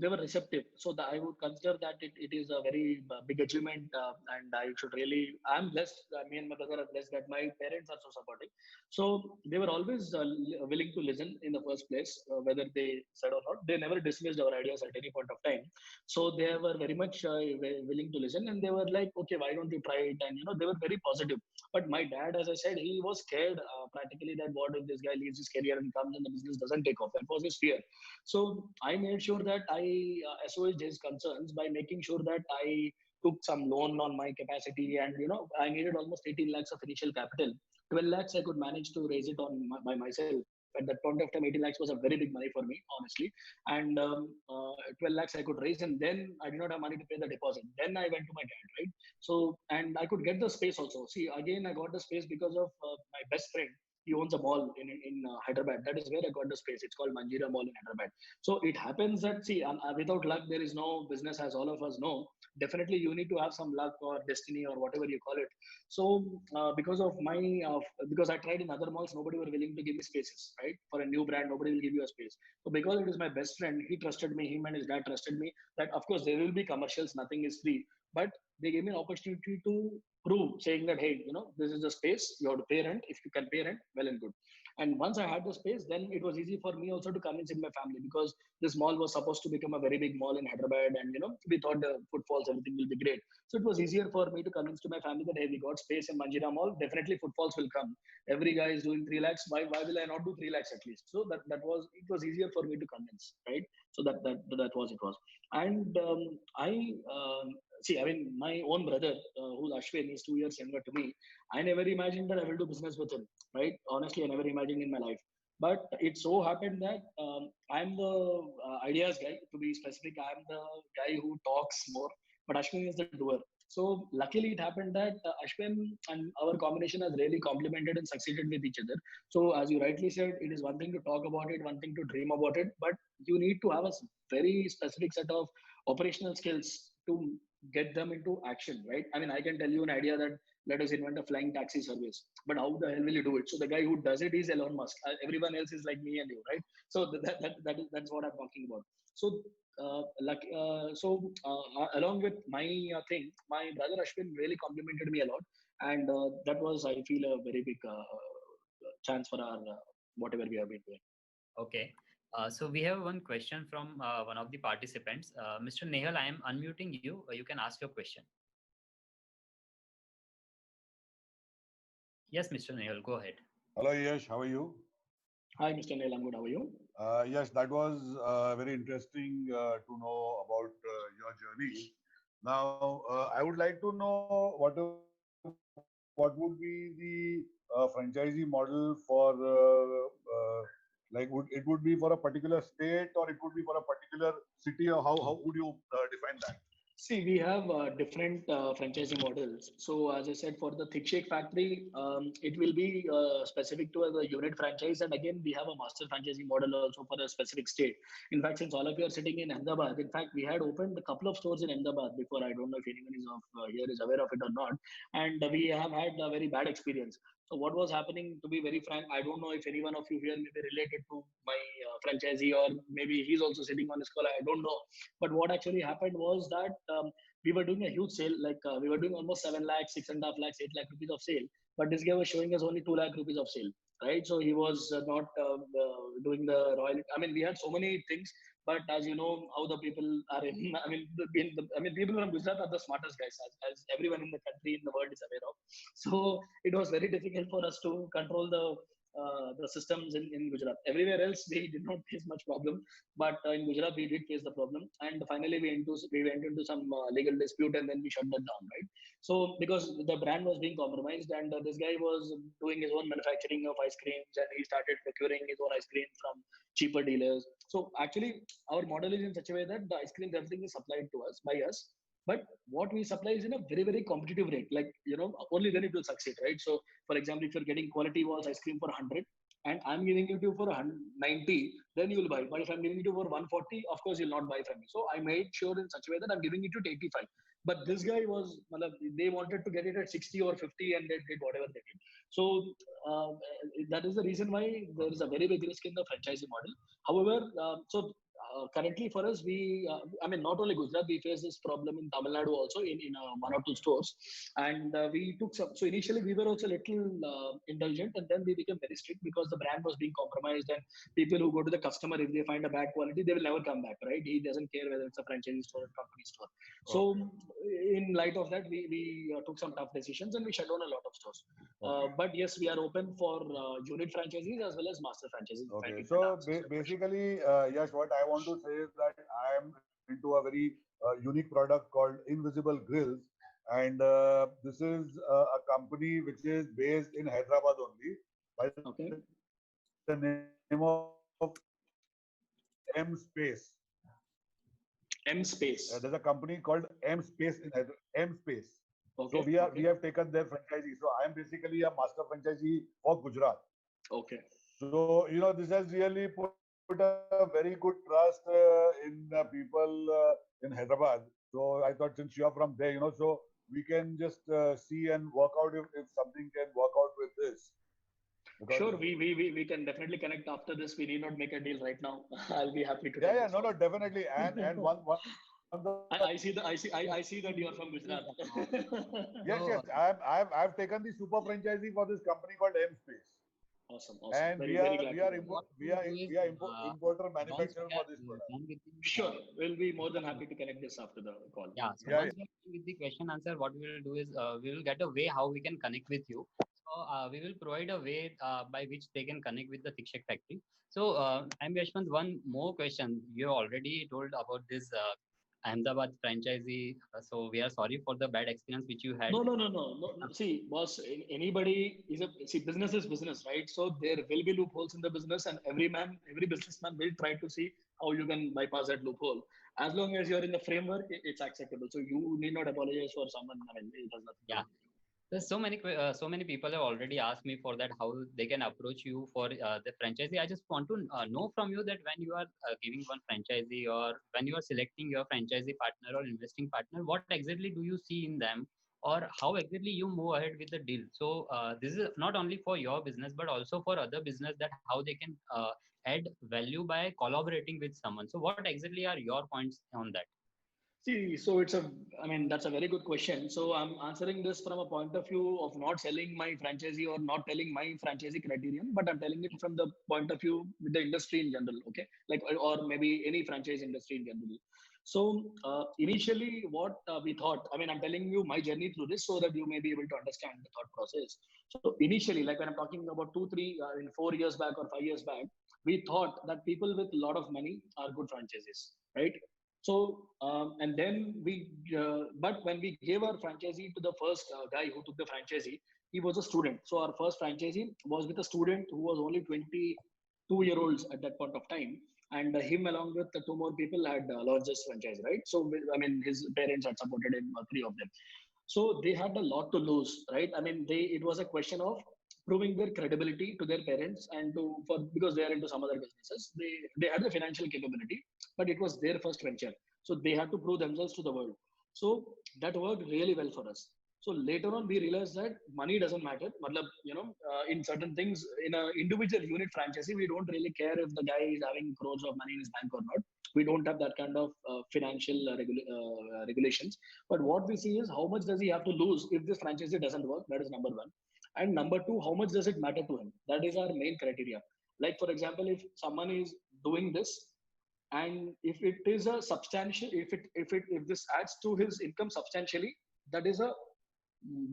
Speaker 1: they were receptive. So I would consider that it is a very big achievement, and I should really. I'm blessed. Me and my brother are blessed that my parents are so supportive. So they were always willing to listen in the first place, whether they said or not. They never dismissed our ideas at any point of time. So they were very much willing to listen, and they were like, "Okay, why don't you try it?" And they were very positive. But my dad, as I said, he was scared practically that what if this guy leaves his career and comes and the business doesn't take off. That was his fear. So I made sure that I assuaged his concerns by making sure that I took some loan on my capacity, and I needed almost 18 lakhs of initial capital. 12 lakhs I could manage to raise it by myself. At that point of time, 18 lakhs was a very big money for me, honestly. And 12 lakhs I could raise, and then I did not have money to pay the deposit. Then I went to my dad, right? So, and I could get the space also. See, again, I got the space because of my best friend. He owns a mall in Hyderabad. That is where I got the space. It's called Manjira Mall in Hyderabad. So it happens that, see, without luck, there is no business, as all of us know. Definitely, you need to have some luck or destiny or whatever you call it. So because I tried in other malls, nobody were willing to give me spaces, right? For a new brand, nobody will give you a space. So because it is my best friend, he trusted me. Him and his dad trusted me that of course there will be commercials. Nothing is free, but they gave me an opportunity to prove, saying that, hey, this is the space, you have to pay rent. If you can pay rent, well and good. And once I had the space, then it was easy for me also to convince in my family, because this mall was supposed to become a very big mall in Hyderabad, and we thought the footfalls, everything will be great. So it was easier for me to convince to my family that, hey, we got space in Manjira Mall, definitely footfalls will come. Every guy is doing 3 lakhs. Why will I not do 3 lakhs at least? So it was easier for me to convince, right? So that was it was. And I see, I mean, my own brother, who's Ashwin, is 2 years younger to me. I never imagined that I will do business with him, right? Honestly, I never imagined in my life. But it so happened that I'm the ideas guy, to be specific. I'm the guy who talks more, but Ashwin is the doer. So luckily, it happened that Ashwin and our combination has really complemented and succeeded with each other. So as you rightly said, it is one thing to talk about it, one thing to dream about it, but you need to have a very specific set of operational skills to get them into action, right? I mean, I can tell you an idea that let us invent a flying taxi service, but how the hell will you do it? So the guy who does it is Elon Musk. Everyone else is like me and you, right? So that's what I'm talking about. So along with my thing, my brother Ashwin really complimented me a lot, and that was, I feel, a very big chance for our whatever we have been doing.
Speaker 2: Okay. So we have one question from one of the participants. Mr. Nehal, I am unmuting you. You can ask your question. Yes, Mr. Nehal, go ahead.
Speaker 3: Hello, Yash. How are you?
Speaker 1: Hi, Mr. Neil. I'm good. How are you?
Speaker 3: Yes, that was very interesting to know about your journey. Now, I would like to know what would be the franchisee model for, let's say, Like it would be for a particular state or it would be for a particular city, or how would you define that?
Speaker 1: See, we have different franchising models. So, as I said, for the Thick Shake Factory, it will be specific to a unit franchise. And again, we have a master franchising model also for a specific state. In fact, since all of you are sitting in Ahmedabad, in fact, we had opened a couple of stores in Ahmedabad before. I don't know if anyone is here is aware of it or not. And we have had a very bad experience. So, what was happening, to be very frank, I don't know if any one of you here may be related to my franchisee, or maybe he's also sitting on this call. I don't know, but what actually happened was that we were doing a huge sale, like we were doing almost 7 lakhs, 6.5 lakhs, 8 lakh rupees of sale. But this guy was showing us only 2 lakh rupees of sale, right? So he was not doing the royal. I mean, we had so many things, but as you know, how the people are in, I mean, people from Gujarat are the smartest guys, as everyone in the country, in the world is aware of. So it was very difficult for us to control the systems in Gujarat. Everywhere else, we did not face much problem, but in Gujarat, we did face the problem, and finally we went into some legal dispute, and then we shut that down, right? So because the brand was being compromised, and this guy was doing his own manufacturing of ice creams, and he started procuring his own ice cream from cheaper dealers. So actually, our model is in such a way that the ice creams, everything is supplied to us by us, but what we supply is in a very, very competitive rate. Like, only then it will succeed, right? So for example, if you're getting quality walls ice cream for 100 and I'm giving it to you for 90, then you will buy. But if I'm giving it to you for 140, of course you'll not buy from me. So I made sure in such a way that I'm giving it to 85. But this guy was, they wanted to get it at 60 or 50, and they did whatever they did. So uh, that is the reason why there is a very big risk in the franchising model. However, currently for us, I mean, not only Gujarat, we face this problem in Tamil Nadu also in one or two stores. And we took some, so initially we were also a little indulgent, and then we became very strict because the brand was being compromised, and people who go to the customer, if they find a bad quality, they will never come back, right? He doesn't care whether it's a franchise store or company store. So
Speaker 3: Okay.
Speaker 1: in light of that, we took some tough decisions, and we shut down a lot of stores.
Speaker 3: Okay.
Speaker 1: But yes, we are open for unit franchises as well as master franchises. If I
Speaker 3: Okay.
Speaker 1: can
Speaker 3: So
Speaker 1: answer your question.
Speaker 3: basically, yes, what I want to say is that I am into a very unique product called Invisible Grills, and this is a company which is based in Hyderabad only by the name
Speaker 1: Okay.
Speaker 3: of M Space.
Speaker 1: M
Speaker 3: There's
Speaker 1: space.
Speaker 3: a company called M Space in M Space. So
Speaker 1: Okay.
Speaker 3: we
Speaker 1: Okay.
Speaker 3: have taken their franchisee. So I am basically a master franchisee for Gujarat.
Speaker 1: Okay.
Speaker 3: So this has really put a very good trust in people in Hyderabad. So I thought since you are from there, so we can just see and work out if something can work out with this. Because
Speaker 1: Sure, we can definitely connect after this. We need not make a deal right now. I'll be happy to take
Speaker 3: yeah,
Speaker 1: this
Speaker 3: no, no,
Speaker 1: forward.
Speaker 3: definitely. And one of the
Speaker 1: I see that you are from Gujarat.
Speaker 3: yes,
Speaker 2: So,
Speaker 3: yes, I've taken the super franchisee for this company called M Space,
Speaker 1: Awesome, awesome.
Speaker 3: and
Speaker 1: Very, very glad
Speaker 2: so
Speaker 1: to hear that.
Speaker 2: what we'll do is,
Speaker 3: importer
Speaker 2: once
Speaker 3: manufacturer
Speaker 2: we
Speaker 3: for
Speaker 2: are
Speaker 3: this product.
Speaker 2: done with the
Speaker 1: Sure, we'll be more than
Speaker 2: question,
Speaker 1: happy to connect this after the call.
Speaker 2: yeah. So
Speaker 3: Yeah,
Speaker 2: once we are done with the question answer, what we will do is we will get a way how we can connect with you. So we will provide a way by which they can connect with the Thick Shake factory. So I'm Yashwant. One more question. You already told about this Ahmedabad franchisee. So we are sorry for the bad experience which you had.
Speaker 1: No, no, no, no, no. No. See, boss, anybody is business is business, right? So there will be loopholes in the business, and every businessman will try to see how you can bypass that loophole. As long as you're in the framework, it's acceptable. So you need not apologize for someone. I mean, it has nothing to
Speaker 2: Yeah.
Speaker 1: do with you.
Speaker 2: There's so many people have already asked me for that how they can approach you for the franchisee. I just want to know from you that when you are giving one franchisee or when you are selecting your franchisee partner or investing partner, what exactly do you see in them, or how exactly you move ahead with the deal? So this is not only for your business but also for other business, that how they can add value by collaborating with someone. So what exactly are your points on that?
Speaker 1: See, I mean, that's a very good question. So I'm answering this from a point of view of not selling my franchisee or not telling my franchisee criterion, but I'm telling it from the point of view with the industry in general, okay? Like, or maybe any franchise industry in general. So initially, what we thought, I mean, I'm telling you my journey through this so that you may be able to understand the thought process. So initially, like when I'm talking about 4 years back or 5 years back, we thought that people with a lot of money are good franchises, right? So, and then but when we gave our franchisee to the first guy who took the franchisee, he was a student. So our first franchisee was with a student who was only 20. 2-year-olds at that point of time. And him along with the two more people had launched this franchise, right? So, I mean, his parents had supported him, three of them. So they had a lot to lose, right? I mean, it was a question of proving their credibility to their parents and because they are into some other businesses. They had the financial capability, but it was their first venture. So they had to prove themselves to the world. So that worked really well for us. So later on, we realized that money doesn't matter. Matlab, in certain things, in an individual unit franchisee, we don't really care if the guy is having crores of money in his bank or not. We don't have that kind of financial regulations. But what we see is how much does he have to lose if this franchisee doesn't work? That is number one. And number two, how much does it matter to him? That is our main criteria. Like, for example, if someone is doing this, and if it is a substantial, if this adds to his income substantially, that is a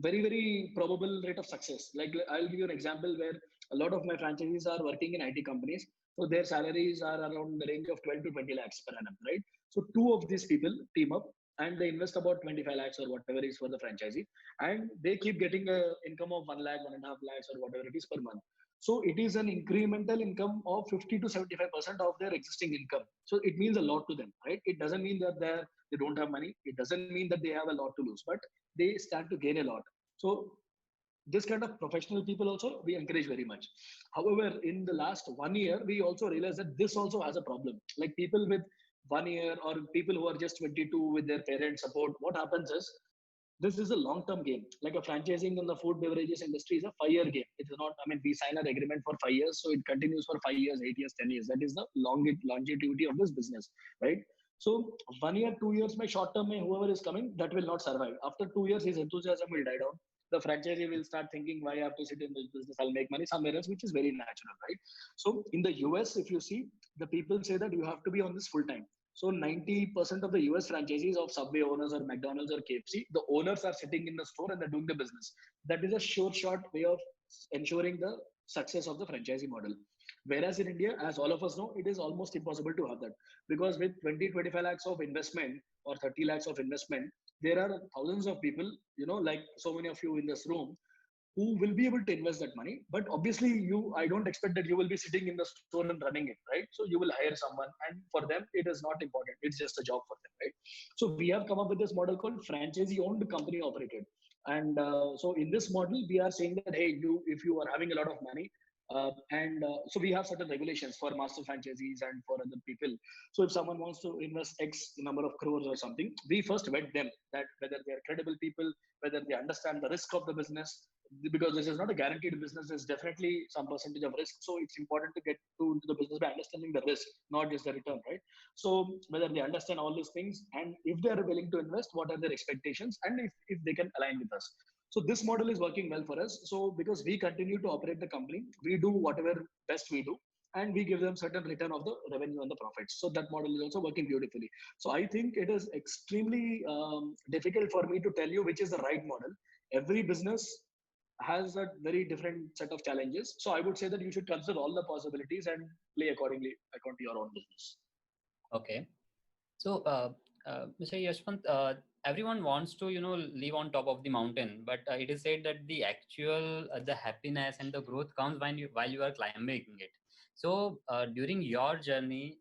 Speaker 1: very probable rate of success. Like, I'll give you an example where a lot of my franchisees are working in IT companies, so their salaries are around the range of 12 to 20 lakhs per annum, right? So two of these people team up and they invest about 25 lakhs or whatever is for the franchisee, and they keep getting a income of 1 lakh, 1.5 lakhs or whatever it is per month. So it is an incremental income of 50 to 75% of their existing income. So it means a lot to them, right? It doesn't mean that they don't have money. It doesn't mean that they have a lot to lose, but they stand to gain a lot. So this kind of professional people also we encourage very much. However, in the last 1 year, we also realized that this also has a problem. Like, people with 1 year or people who are just 22 with their parents support, what happens is this is a long-term game. Like, a franchising in the food beverages industry is a 5-year game. It's not, I mean, we sign an agreement for 5 years, so it continues for 5 years, 8 years, 10 years. That is the longevity of this business, right? So 1 year, 2 years, my short term, whoever is coming, that will not survive. After 2 years, his enthusiasm will die down. The franchisee will start thinking, why I have to sit in this business? I'll make money somewhere else, which is very natural, right? So in the US, if you see, the people say that you have to be on this full time. So 90% of the US franchisees of Subway owners or McDonald's or KFC, the owners are sitting in the store and they're doing the business. That is a sure shot way of ensuring the success of the franchisee model. Whereas in India, as all of us know, it is almost impossible to have that, because with 20, 25 lakhs of investment or 30 lakhs of investment, there are thousands of people, like so many of you in this room, who will be able to invest that money. But obviously, I don't expect that you will be sitting in the store and running it, right? So you will hire someone, and for them, it is not important. It's just a job for them, right? So we have come up with this model called franchisee owned, company operated. And so in this model, we are saying that, hey, if you are having a lot of money, so we have certain regulations for master franchisees and for other people. So if someone wants to invest X number of crores or something, we first vet them, that whether they are credible people, whether they understand the risk of the business, because this is not a guaranteed business. There's definitely some percentage of risk. So it's important to get into the business by understanding the risk, not just the return, right? So whether they understand all these things, and if they are willing to invest, what are their expectations, and if they can align with us. So this model is working well for us. So because we continue to operate the company, we do whatever best we do, and we give them certain return of the revenue and the profits. So that model is also working beautifully. So I think it is extremely difficult for me to tell you which is the right model. Every business has a very different set of challenges. So I would say that you should consider all the possibilities and play accordingly according to your own business.
Speaker 2: Okay. So, Mr. Yashwant, everyone wants to, live on top of the mountain, but it is said that the actual, the happiness and the growth comes while you are climbing it. So, during your journey,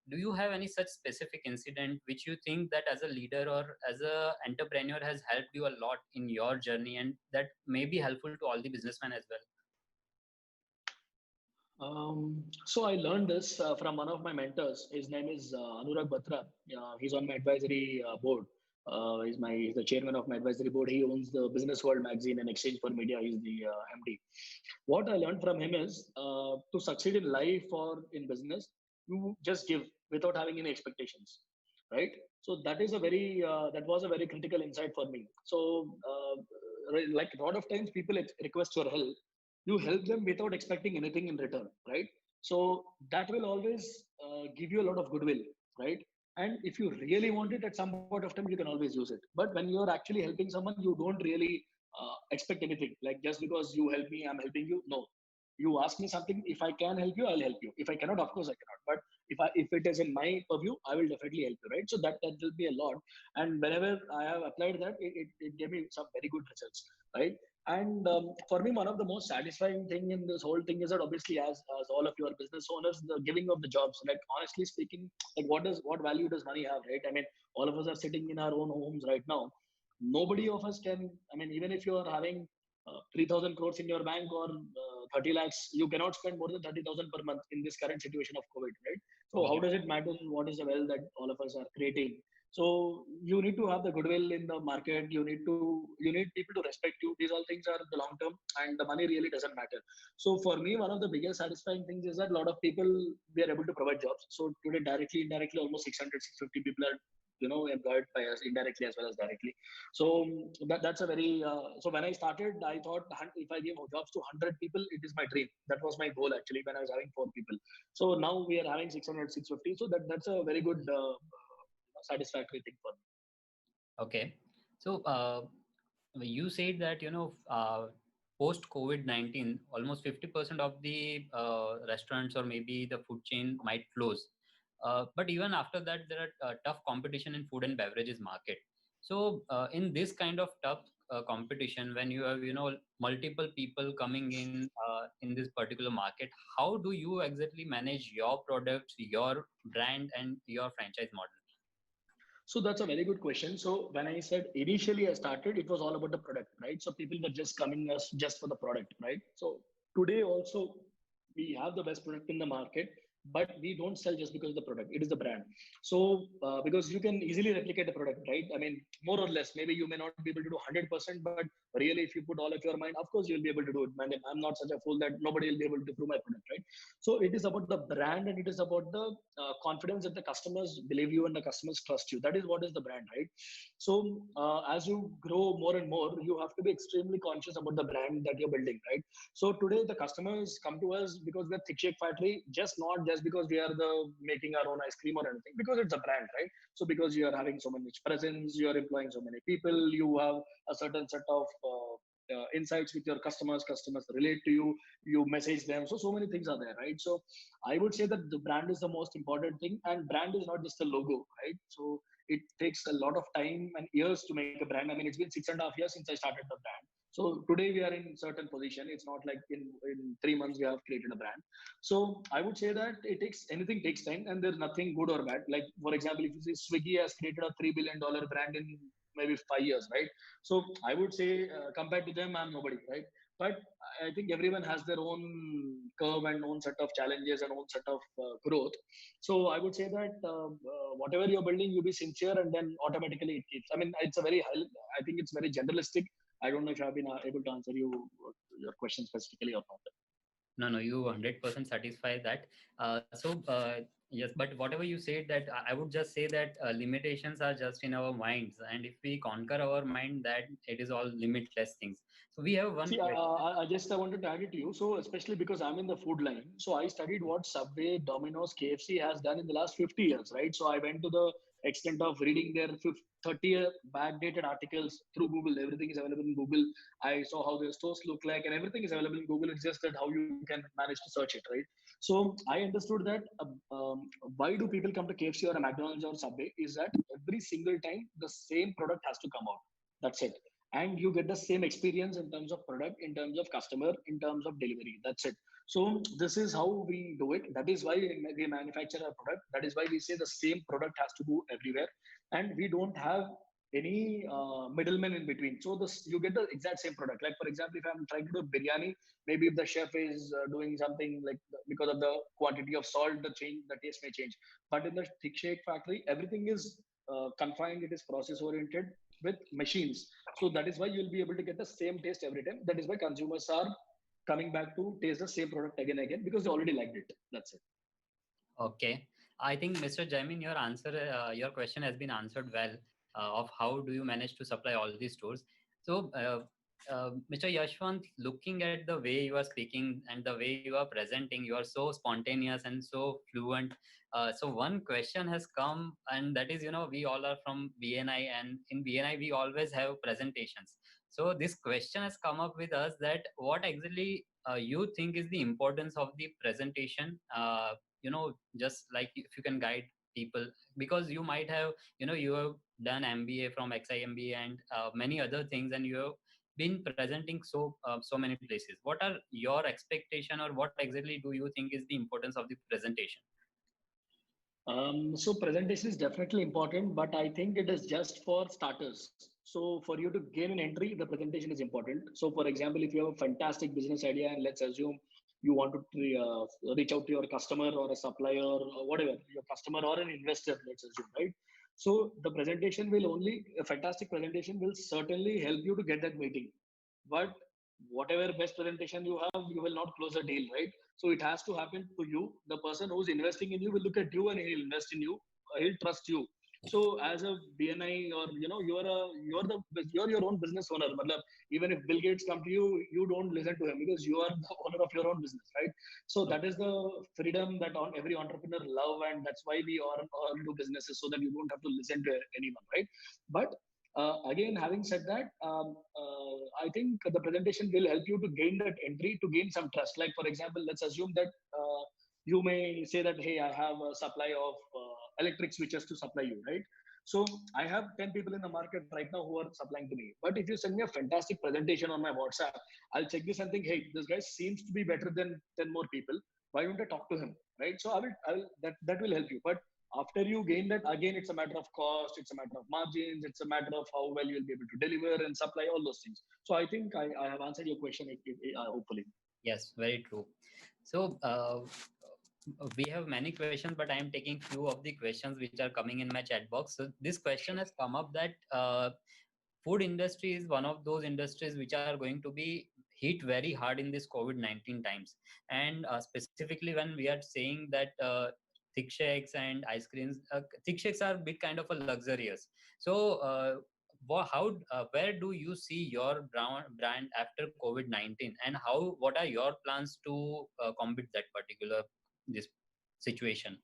Speaker 2: do you have any such specific incident which you think that as a leader or as a entrepreneur has helped you a lot in your journey, and that may be helpful to all the businessmen as well?
Speaker 1: So I learned this from one of my mentors. His name is Anurag Batra. He's on my advisory board. He's the chairman of my advisory board. He owns the Business World magazine and Exchange for Media. He's the MD. What I learned from him is to succeed in life or in business, you just give without having any expectations, right? So that was a very critical insight for me. So like a lot of times people request your help, you help them without expecting anything in return, right? So that will always give you a lot of goodwill, right? And if you really want it at some point of time, you can always use it. But when you're actually helping someone, you don't really expect anything. Like, just because you help me, I'm helping you. No, you ask me something. If I can help you, I'll help you. If I cannot, of course I cannot. But if it is in my purview, I will definitely help you, right? So that will be a lot. And whenever I have applied that, it gave me some very good results, right? And for me, one of the most satisfying thing in this whole thing is that obviously, as all of you are business owners, the giving of the jobs. Like honestly speaking, like what value does money have, right? I mean, all of us are sitting in our own homes right now. Nobody of us can. I mean, even if you are having 3,000 crores in your bank or 30 lakhs, you cannot spend more than 30,000 per month in this current situation of COVID, right? So how
Speaker 2: Yeah.
Speaker 1: does it matter what is the wealth that all of us are creating? So you need to have the goodwill in the market. You need people to respect you. These all things are the long term, and the money really doesn't matter. So for me, one of the biggest satisfying things is that a lot of people, we are able to provide jobs. So today, directly, indirectly, almost 600, 650 people are employed by us indirectly as well as directly. So that's a very so when I started, I thought if I give jobs to 100 people, it is my dream. That was my goal actually when I was having 4 people. So now we are having 600, 650. So that's a very good satisfactory thing for me.
Speaker 2: Okay. So you said that post COVID-19, almost 50% of the restaurants or maybe the food chain might close. But even after that, there are tough competition in food and beverages market. So in this kind of tough competition, when you have multiple people coming in this particular market, how do you exactly manage your products, your brand, and your franchise model?
Speaker 1: So that's a very good question. So when I said initially I started, it was all about the product, right? So people were just coming us just for the product, right? So today also we have the best product in the market, but we don't sell just because of the product. It is the brand. So because you can easily replicate the product, right? I mean, more or less, maybe you may not be able to do 100%, but really, if you put all of your mind, of course you'll be able to do it. Man, I'm not such a fool that nobody will be able to prove my product, right? So it is about the brand and it is about the confidence that the customers believe you and the customers trust you. That is what is the brand, right? So as you grow more and more, you have to be extremely conscious about the brand that you're building, right? So today the customers come to us because we're Thick Shake Factory, just not just because we are the making our own ice cream or anything, because it's a brand, right? So because you are having so much presence, you are employing so many people, you have a certain set of insights with your customers relate to you, you message them, so many things are there, right? So I would say that the brand is the most important thing, and brand is not just a logo, right? So it takes a lot of time and years to make a brand. I mean, it's been 6.5 years since I started the brand. So today we are in certain position. It's not like in 3 months we have created a brand. So I would say that anything takes time, and there's nothing good or bad. Like for example, if you see Swiggy has created a $3 billion brand in maybe 5 years, right? So I would say compared to them, I'm nobody, right? But I think everyone has their own curve and own set of challenges and own set of growth. So I would say that whatever you're building, you be sincere, and then automatically it keeps. I mean, it's a very I think it's very generalistic. I don't know if I've been able to answer your question specifically or not.
Speaker 2: No, no, you 100% satisfy that. Yes, but whatever you said, that I would just say that limitations are just in our minds, and if we conquer our mind, that it is all limitless things. So we have one
Speaker 1: See,
Speaker 2: question.
Speaker 1: I wanted to add it to you. So, especially because I'm in the food line, so I studied what Subway, Domino's, KFC has done in the last 50 years, right? So, I went to the extent of reading their 30-year backdated articles through Google. Everything is available in Google. I saw how their stores look like, and everything is available in Google. It's just that how you can manage to search it, right? So, I understood that why do people come to KFC or a McDonald's or Subway is that every single time the same product has to come out. That's it, and you get the same experience in terms of product, in terms of customer, in terms of delivery. That's it. So this is how we do it. That is why we manufacture a product. That is why we say the same product has to go everywhere, and we don't have any middlemen in between. So this you get the exact same product. Like for example, if I'm trying to do biryani, maybe if the chef is doing something like because of the quantity of salt, the taste may change. But in the Thick Shake Factory, everything is confined. It is process oriented with machines. So that is why you'll be able to get the same taste every time. That is why consumers are coming back to taste the same product again and again because they already liked it. That's it.
Speaker 2: Okay, I think Mr. Jaimin, your question has been answered well, of how do you manage to supply all these stores. So, Mr. Yashwant, looking at the way you are speaking and the way you are presenting, you are so spontaneous and so fluent. So one question has come, and that is, we all are from BNI, and in BNI we always have presentations. So this question has come up with us, that what exactly you think is the importance of the presentation, just like if you can guide people, because you might have, you have done MBA from XIMB and many other things, and you have been presenting so many places. What are your expectation, or what exactly do you think is the importance of the presentation?
Speaker 1: So presentation is definitely important, but I think it is just for starters. So for you to gain an entry, the presentation is important. So for example, if you have a fantastic business idea and let's assume you want to reach out to your customer or a supplier or whatever, your customer or an investor, let's assume, right? So the presentation will only, a fantastic presentation will certainly help you to get that meeting. But whatever best presentation you have, you will not close a deal, right? So it has to happen to you. The person who's investing in you will look at you and he'll invest in you. He'll trust you. So as a BNI, or you're your own business owner. Matlab, even if Bill Gates come to you, you don't listen to him because you are the owner of your own business, right? So that is the freedom that on every entrepreneur love, and that's why we all do businesses, so that you don't have to listen to anyone, right? But again, having said that, I think the presentation will help you to gain that entry, to gain some trust. Like, for example, let's assume that you may say that, hey, I have a supply of electric switches to supply you, right? So I have 10 people in the market right now who are supplying to me. But if you send me a fantastic presentation on my WhatsApp, I'll check this and think, hey, this guy seems to be better than 10 more people. Why don't I talk to him, right? So I will that will help you. But after you gain that, again, it's a matter of cost, it's a matter of margins, it's a matter of how well you'll be able to deliver and supply, all those things. So I think I have answered your question, hopefully.
Speaker 2: Yes, very true. So we have many questions, but I am taking few of the questions which are coming in my chat box. So this question has come up that food industry is one of those industries which are going to be hit very hard in this COVID-19 times. And specifically when we are saying that thick shakes and ice creams, thick shakes are a bit kind of a luxurious. So where do you see your brand after COVID-19, and what are your plans to combat that particular this situation?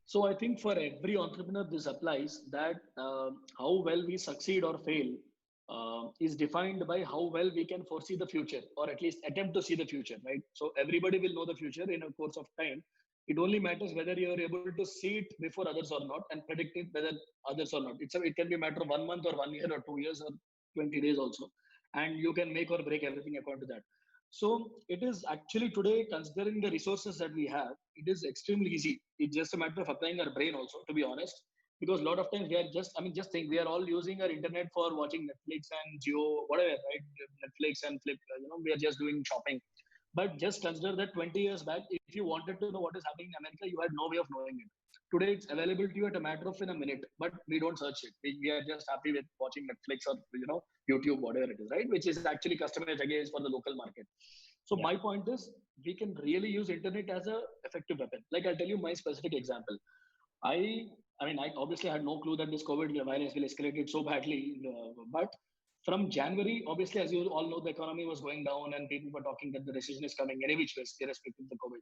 Speaker 1: So I think for every entrepreneur, this applies that how well we succeed or fail is defined by how well we can foresee the future, or at least attempt to see the future, right? So everybody will know the future in a course of time. It only matters whether you are able to see it before others or not, and predict it whether others or not. It can be a matter of 1 month or 1 year or 2 years or 20 days also, and you can make or break everything according to that. So it is actually today, considering the resources that we have, it is extremely easy. It's just a matter of applying our brain also, to be honest. Because a lot of times we are just think we are all using our internet for watching Netflix and Geo, whatever, right? Netflix and Flip, we are just doing shopping. But just consider that 20 years back, if you wanted to know what is happening in America, you had no way of knowing it. Today, it's available to you at a matter of in a minute, but we don't search it. We are just happy with watching Netflix or YouTube, whatever it is, right? Which is actually customized against for the local market. So
Speaker 2: Yeah.
Speaker 1: my point is, we can really use internet as a effective weapon. Like, I'll tell you my specific example. I I mean, I obviously had no clue that this COVID virus will escalate it so badly. But from January, obviously, as you all know, the economy was going down and people were talking that the recession is coming any which ways, irrespective of the COVID.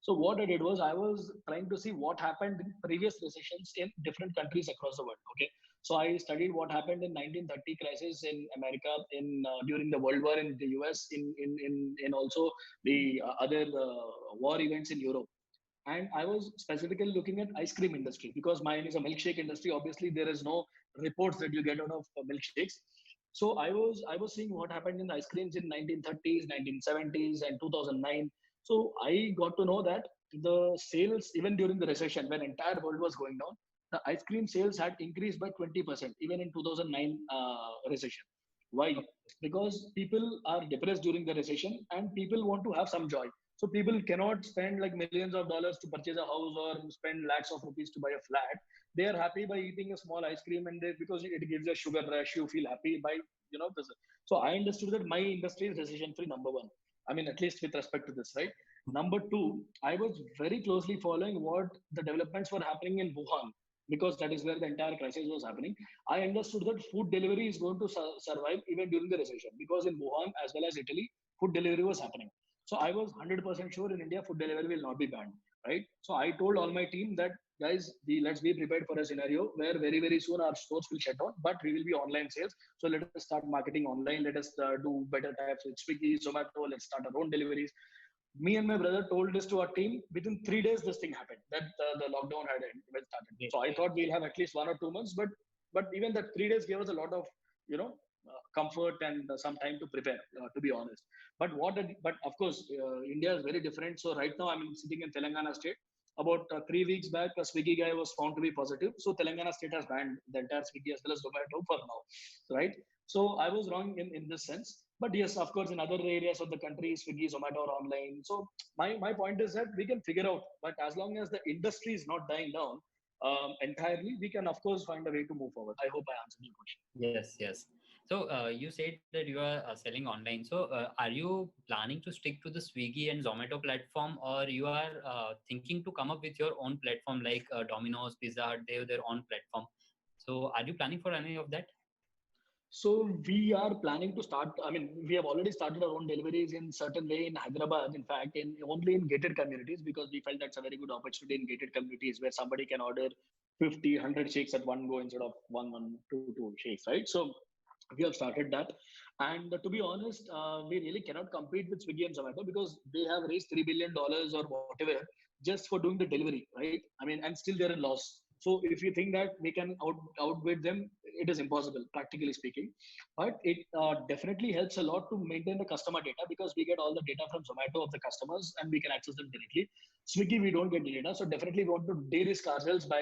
Speaker 1: So what I did was I was trying to see what happened in previous recessions in different countries across the world. Okay. So I studied what happened in 1930 crisis in America, in during the World War in the US, in also the other war events in Europe. And I was specifically looking at ice cream industry because mine is a milkshake industry. Obviously, there is no reports that you get out of milkshakes. So I was seeing what happened in the ice creams in 1930s, 1970s, and 2009. So I got to know that the sales, even during the recession when entire world was going down, the ice cream sales had increased by 20% even in 2009 recession. Why? Because people are depressed during the recession and people want to have some joy. So people cannot spend like millions of dollars to purchase a house or spend lakhs of rupees to buy a flat. They are happy by eating a small ice cream, and because it gives a sugar rush, you feel happy by this. So I understood that my industry is recession free, number one. I mean, at least with respect to this, right? Number two, I was very closely following what the developments were happening in Wuhan, because that is where the entire crisis was happening. I understood that food delivery is going to survive even during the recession, because in Wuhan as well as Italy, food delivery was happening. So I was 100% sure in India, food delivery will not be banned, right? So I told all my team that, guys, let's be prepared for a scenario where very, very soon our stores will shut down, but we will be online sales. So let us start marketing online. Let us do better types with Swiggy, Zomato. Let's start our own deliveries. Me and my brother told this to our team. Within 3 days, this thing happened. That the lockdown had started. So I thought we'll have at least 1 or 2 months, but even that 3 days gave us a lot of comfort and some time to prepare, to be honest. But of course, India is very different. So right now I'm sitting in Telangana state. About 3 weeks back, a Swiggy guy was found to be positive. So Telangana state has banned the entire Swiggy as well as Zomato for now, right? So I was wrong in this sense. But yes, of course, in other areas of the country, Swiggy, Zomato are online. So my point is that we can figure out, but as long as the industry is not dying down entirely, we can of course find a way to move forward. I hope I answered your question.
Speaker 2: Yes, yes. So you said that you are selling online. So are you planning to stick to the Swiggy and Zomato platform, or you are thinking to come up with your own platform like Domino's, Pizza Hut? They have their own platform. So are you planning for any of that?
Speaker 1: So we are planning to start. I mean, we have already started our own deliveries in certain way in Hyderabad. In fact, in only in gated communities because we felt that's a very good opportunity in gated communities where somebody can order 50, 100 shakes at one go instead of one, two shakes, right? So we have started that. And to be honest, we really cannot compete with Swiggy and Zomato because they have raised $3 billion or whatever just for doing the delivery, right? I mean, and still they're in loss. So if you think that we can outbid them, it is impossible, practically speaking. But it definitely helps a lot to maintain the customer data because we get all the data from Zomato of the customers and we can access them directly. Swiggy, we don't get the data, so definitely we want to de-risk ourselves by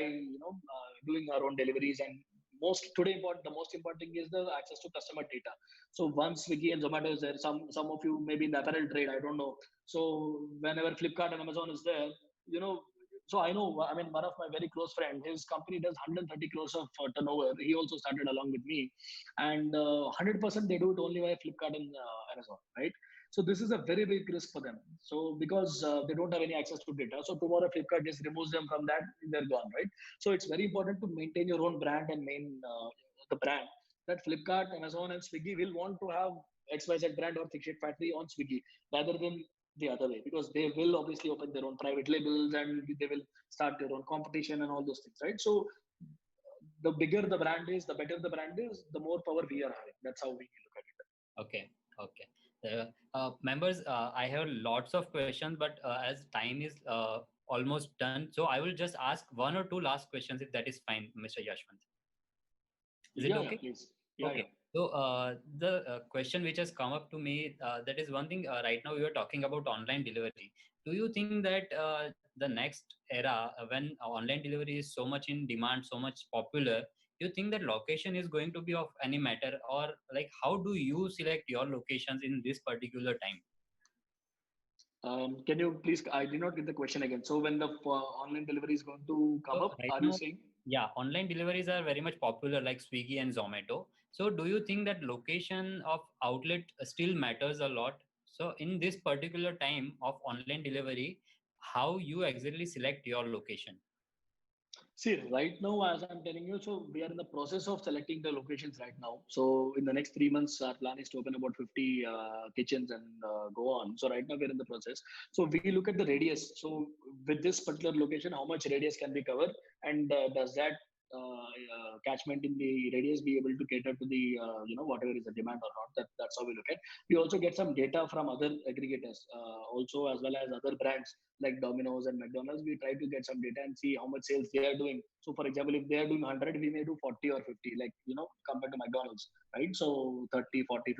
Speaker 1: doing our own deliveries and the most important thing is the access to customer data. So once Swiggy and Zomato is there, some of you maybe in the apparel trade, I don't know. So whenever Flipkart and Amazon is there, you know, so I know, I mean, one of my very close friend, his company does 130 crores of turnover. He also started along with me, and 100% they do it only via Flipkart and Amazon, right? So this is a very big risk for them. So because they don't have any access to data, so tomorrow Flipkart just removes them from that, they're gone, right? So it's very important to maintain your own brand and main the brand that Flipkart, Amazon, and Swiggy will want to have XYZ brand or Thick Shake Factory on Swiggy rather than the other way because they will obviously open their own private labels and they will start their own competition and all those things, right? So the bigger the brand is, the better the brand is, the more power we are having. That's how we look at it.
Speaker 2: Okay, okay. Members, I have lots of questions, but as time is almost done, so I will just ask one or two last questions if that is fine, Mr. Yashwant. Is it
Speaker 1: Yeah,
Speaker 2: okay?
Speaker 1: please. Yeah.
Speaker 2: Okay. So the question which has come up to me, that is one thing. Right now, we are talking about online delivery. Do you think that the next era, when online delivery is so much in demand, so much popular, do you think that location is going to be of any matter, or like how do you select your locations in this particular time?
Speaker 1: Can you please? I did not get the question again. So when the online delivery is going to come
Speaker 2: So
Speaker 1: up,
Speaker 2: right
Speaker 1: are you
Speaker 2: now,
Speaker 1: saying?
Speaker 2: yeah, online deliveries are very much popular, like Swiggy and Zomato. So do you think that location of outlet still matters a lot? So in this particular time of online delivery, how you exactly select your location?
Speaker 1: See, right now, as I'm telling you, so we are in the process of selecting the locations right now. So in the next 3 months, our plan is to open about 50 kitchens and go on. So right now we're in the process. So we look at the radius. So with this particular location, how much radius can be covered, and does that catchment in the radius be able to cater to the whatever is the demand or not? That's how we look at. We also get some data from other aggregators, also as well as other brands like Domino's and McDonald's. We try to get some data and see how much sales they are doing. So for example, if they are doing 100, we may do 40 or 50, like compared to McDonald's, right? So 30, 40,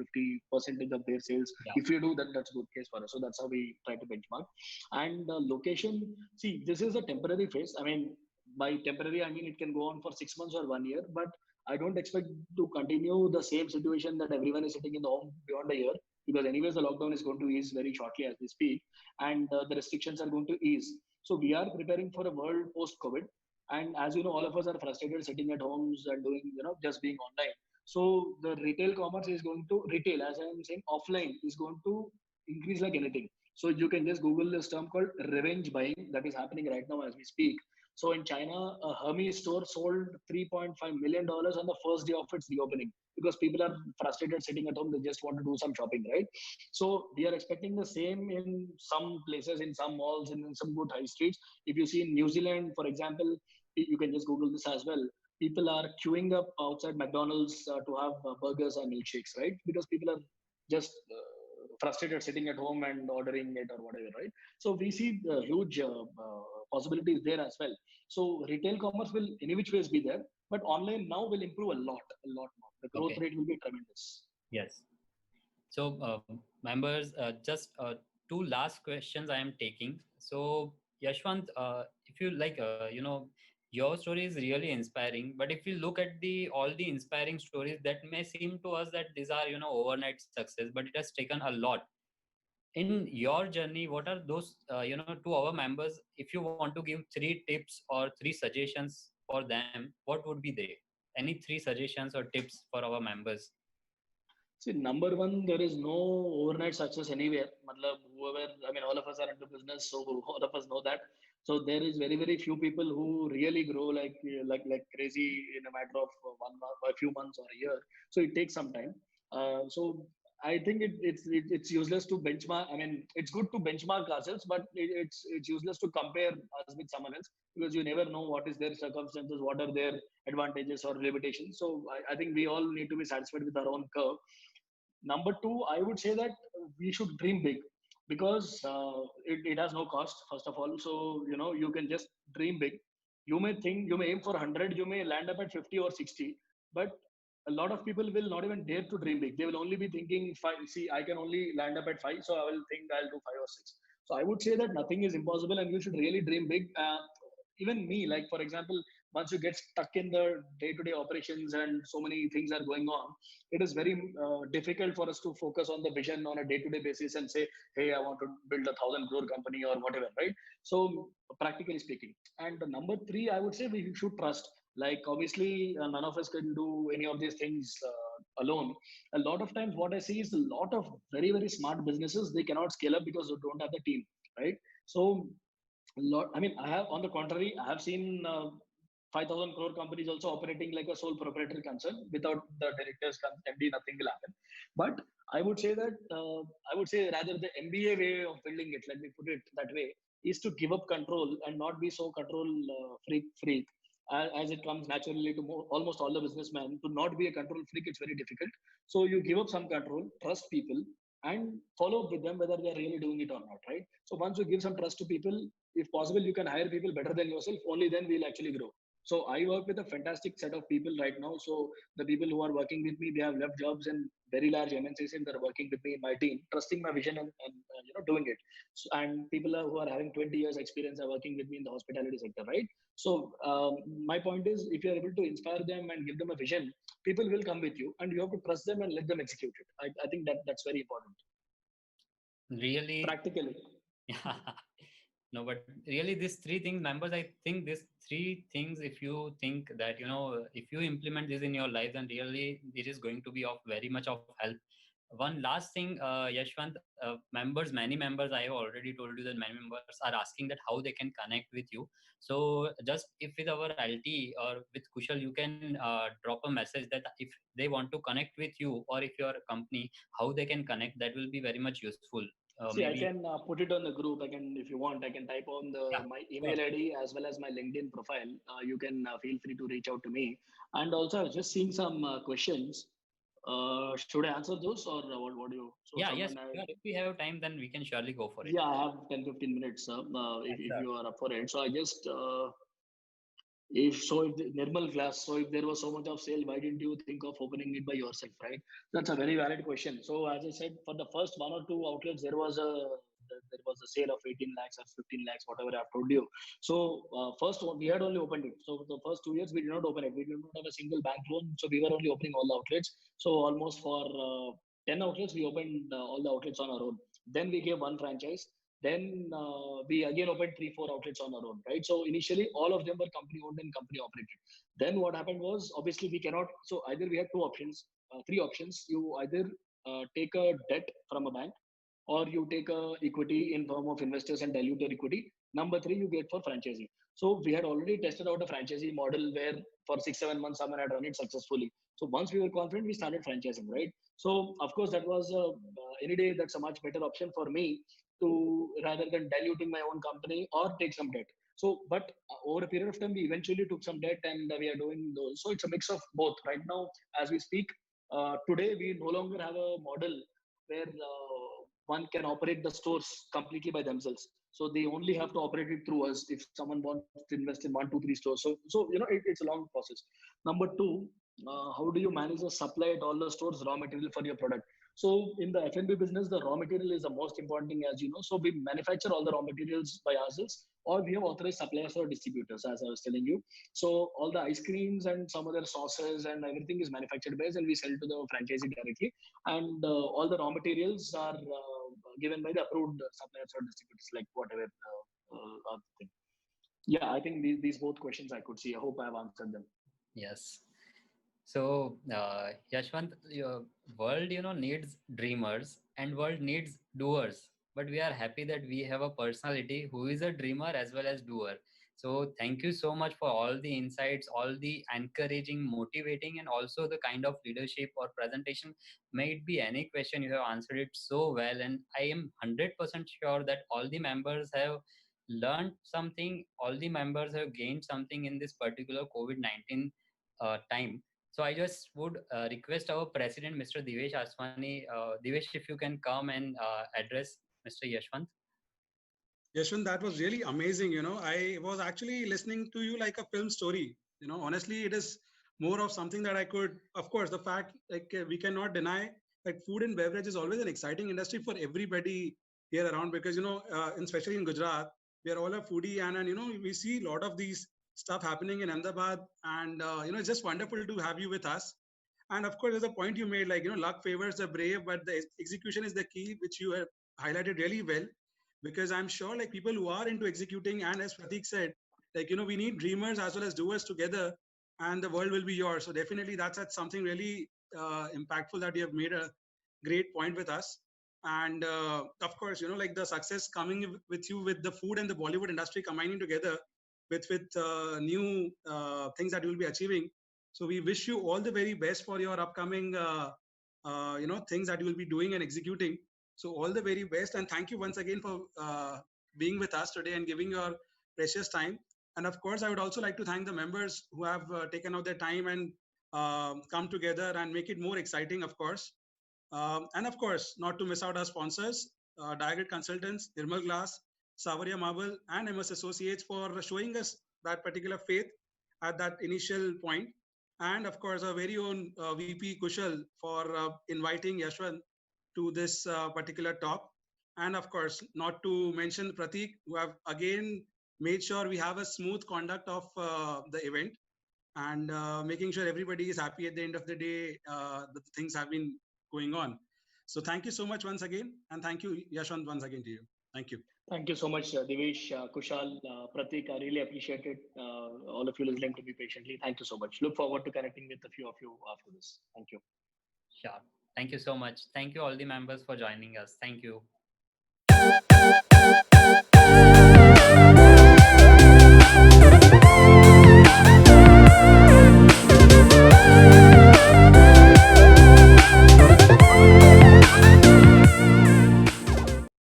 Speaker 1: 50% of their sales,
Speaker 2: Yeah.
Speaker 1: if you do that, that's a good case for us. So that's how we try to benchmark. And location, see, this is a temporary phase. I mean, by temporary, I mean it can go on for 6 months or 1 year, but I don't expect to continue the same situation that everyone is sitting in the home beyond a year, because anyways the lockdown is going to ease very shortly as we speak, and the restrictions are going to ease. So we are preparing for a world post COVID, and as you know, all of us are frustrated sitting at homes and doing just being online. So the retail commerce is going to retail, as I'm saying, offline is going to increase like anything. So you can just Google this term called revenge buying that is happening right now as we speak. So in China, a Hermes store sold $3.5 million on the first day of its reopening because people are frustrated sitting at home. They just want to do some shopping, right? So we are expecting the same in some places, in some malls, and in some good high streets. If you see in New Zealand, for example, you can just Google this as well. People are queuing up outside McDonald's to have burgers and milkshakes, right? Because people are just frustrated sitting at home and ordering it or whatever, right? So we see the huge possibilities there as well. So retail commerce will in which ways be there, but online now will improve a lot more. The growth
Speaker 2: Okay.
Speaker 1: rate will be tremendous.
Speaker 2: Yes. So, members, just two last questions I am taking. So, Yashwant, if you like, your story is really inspiring. But if you look at all the inspiring stories, that may seem to us that these are, overnight success, but it has taken a lot. In your journey, what are those, to our members, if you want to give three tips or three suggestions for them, what would be they? Any three suggestions or tips for our members?
Speaker 1: See, number one, there is no overnight success anywhere. Matlab, whoever, I mean, all of us are into business, so all of us know that. So there is very, very few people who really grow like crazy in a matter of 1 month, a few months or a year. So it takes some time. So I think it's useless to benchmark. I mean, it's good to benchmark ourselves, but it's useless to compare us with someone else because you never know what is their circumstances, what are their advantages or limitations. So I think we all need to be satisfied with our own curve. Number two, I would say that we should dream big because it has no cost, first of all. So, you can just dream big. You may aim for 100, you may land up at 50 or 60, but a lot of people will not even dare to dream big. They will only be thinking, five, see, I can only land up at 5, so I will think I'll do 5 or 6. So I would say that nothing is impossible and you should really dream big. Even me, like, for example, once you get stuck in the day-to-day operations and so many things are going on, it is very difficult for us to focus on the vision on a day-to-day basis and say, hey, I want to build a 1,000 crore company or whatever, right? So practically speaking. And the number three, I would say we should trust. Like, obviously, none of us can do any of these things alone. A lot of times what I see is a lot of very, very smart businesses, they cannot scale up because they don't have the team, right? So I mean, I have, on the contrary, I have seen 5,000 crore companies also operating like a sole proprietary concern without the directors, MD, nothing will happen. But I would say that, I would say rather the MBA way of building it, let me put it that way, is to give up control and not be so control freak. As it comes naturally to almost all the businessmen, to not be a control freak, it's very difficult. So you give up some control, trust people, and follow up with them whether they're really doing it or not, right? So once you give some trust to people, if possible, you can hire people better than yourself. Only then we'll actually grow. So I work with a fantastic set of people right now. So the people who are working with me, they have left jobs in very large MNCs and they're working with me in my team, trusting my vision and doing it. So, and people who are having 20 years experience are working with me in the hospitality sector, right? So my point is, if you're able to inspire them and give them a vision, people will come with you, and you have to trust them and let them execute it. I think that's very important.
Speaker 2: Really?
Speaker 1: Practically.
Speaker 2: Yeah. No, but really, these three things, members, I think these three things, if you think that, if you implement this in your life, then really it is going to be of very much of help. One last thing, Yashwant, many members, I have already told you that many members are asking that how they can connect with you. So just if with our LT or with Kushal, you can drop a message that if they want to connect with you or if your company, how they can connect, that will be very much useful.
Speaker 1: See, I
Speaker 2: Maybe.
Speaker 1: can put it on the group. I can, if you want, I can type on
Speaker 2: Yeah,
Speaker 1: my
Speaker 2: sure.
Speaker 1: email ID as well as my LinkedIn profile. You can feel free to reach out to me. And also, I was just seeing some questions. Should I answer those or what do you? So
Speaker 2: Yeah, yes,
Speaker 1: someone,
Speaker 2: sure. If we have time, then we can surely go for it.
Speaker 1: yeah, I have 10-15 minutes if
Speaker 2: Sure.
Speaker 1: you are up for it. So I just if the Nirmal class, so if there was so much of sale, why didn't you think of opening it by yourself, right? That's a very valid question. So as I said, for the first one or two outlets, there was a sale of 18 lakhs or 15 lakhs, whatever I've told you. So first one, we had only opened it. So the first 2 years we did not open it. We did not have a single bank loan. So we were only opening all the outlets. So almost for 10 outlets, we opened all the outlets on our own. Then we gave one franchise. Then we again opened 3-4 outlets on our own, right? So initially all of them were company owned and company operated. Then what happened was, obviously we cannot, so either we had two options, three options. You either take a debt from a bank, or you take a equity in form of investors and dilute your equity. Number three, you get for franchisee. So we had already tested out a franchisee model where for 6-7 months someone had run it successfully. So once we were confident, we started franchising, right? So of course that was any day that's a much better option for me, to rather than diluting my own company or take some debt. So, but over a period of time, we eventually took some debt and we are doing those. So it's a mix of both. Right now, as we speak, today we no longer have a model where one can operate the stores completely by themselves. So they only have to operate it through us if someone wants to invest in 1, 2, 3 stores. So it's a long process. Number two, how do you manage the supply at all the stores raw material for your product? So in the F&B business, the raw material is the most important thing, as you know. So we manufacture all the raw materials by ourselves, or we have authorized suppliers or distributors, as I was telling you. So all the ice creams and some other sauces and everything is manufactured by us, and we sell to the franchisee directly. And all the raw materials are given by the approved suppliers or distributors, like whatever thing. Yeah, I think these both questions I could see. I hope I have answered them.
Speaker 2: Yes. So, Yashwant, your world, needs dreamers and world needs doers. But we are happy that we have a personality who is a dreamer as well as doer. So, thank you so much for all the insights, all the encouraging, motivating, and also the kind of leadership or presentation. May it be any question, you have answered it so well. And I am 100% sure that all the members have learned something, all the members have gained something in this particular COVID-19 time. So I just would request our president, Mr. Divesh Aswani. Divesh, if you can come and address Mr. Yashwant.
Speaker 4: Yashwant, that was really amazing. I was actually listening to you like a film story. Honestly, it is more of something that I could, of course, the fact like we cannot deny that food and beverage is always an exciting industry for everybody here around because, especially in Gujarat, we are all a foodie and we see a lot of these stuff happening in Ahmedabad and, it's just wonderful to have you with us. And of course, there's a point you made like, luck favors the brave, but the execution is the key, which you have highlighted really well because I'm sure like people who are into executing and as Pratik said, like, we need dreamers as well as doers together and the world will be yours. So definitely that's something really impactful that you have made a great point with us. And of course, like the success coming with you with the food and the Bollywood industry combining together with new things that you will be achieving. So we wish you all the very best for your upcoming, things that you will be doing and executing. So all the very best, and thank you once again for being with us today and giving your precious time. And of course, I would also like to thank the members who have taken out their time and come together and make it more exciting, of course. And of course, not to miss out our sponsors, Diagrid Consultants, Nirmal Glass, Savaria Marble, and MS Associates for showing us that particular faith at that initial point. And of course, our very own VP Kushal for inviting Yashwant to this particular talk. And of course, not to mention Pratik, who have again made sure we have a smooth conduct of the event and making sure everybody is happy at the end of the day that the things have been going on. So thank you so much once again. And thank you, Yashwant, once again to you. Thank you.
Speaker 1: Thank you so much, Devesh, Kushal, Pratik. I really appreciate it. All of you listening to me patiently. Thank you so much. Look forward to connecting with a few of you after this. Thank you.
Speaker 2: Sure. Thank you so much. Thank you all the members for joining us. Thank you.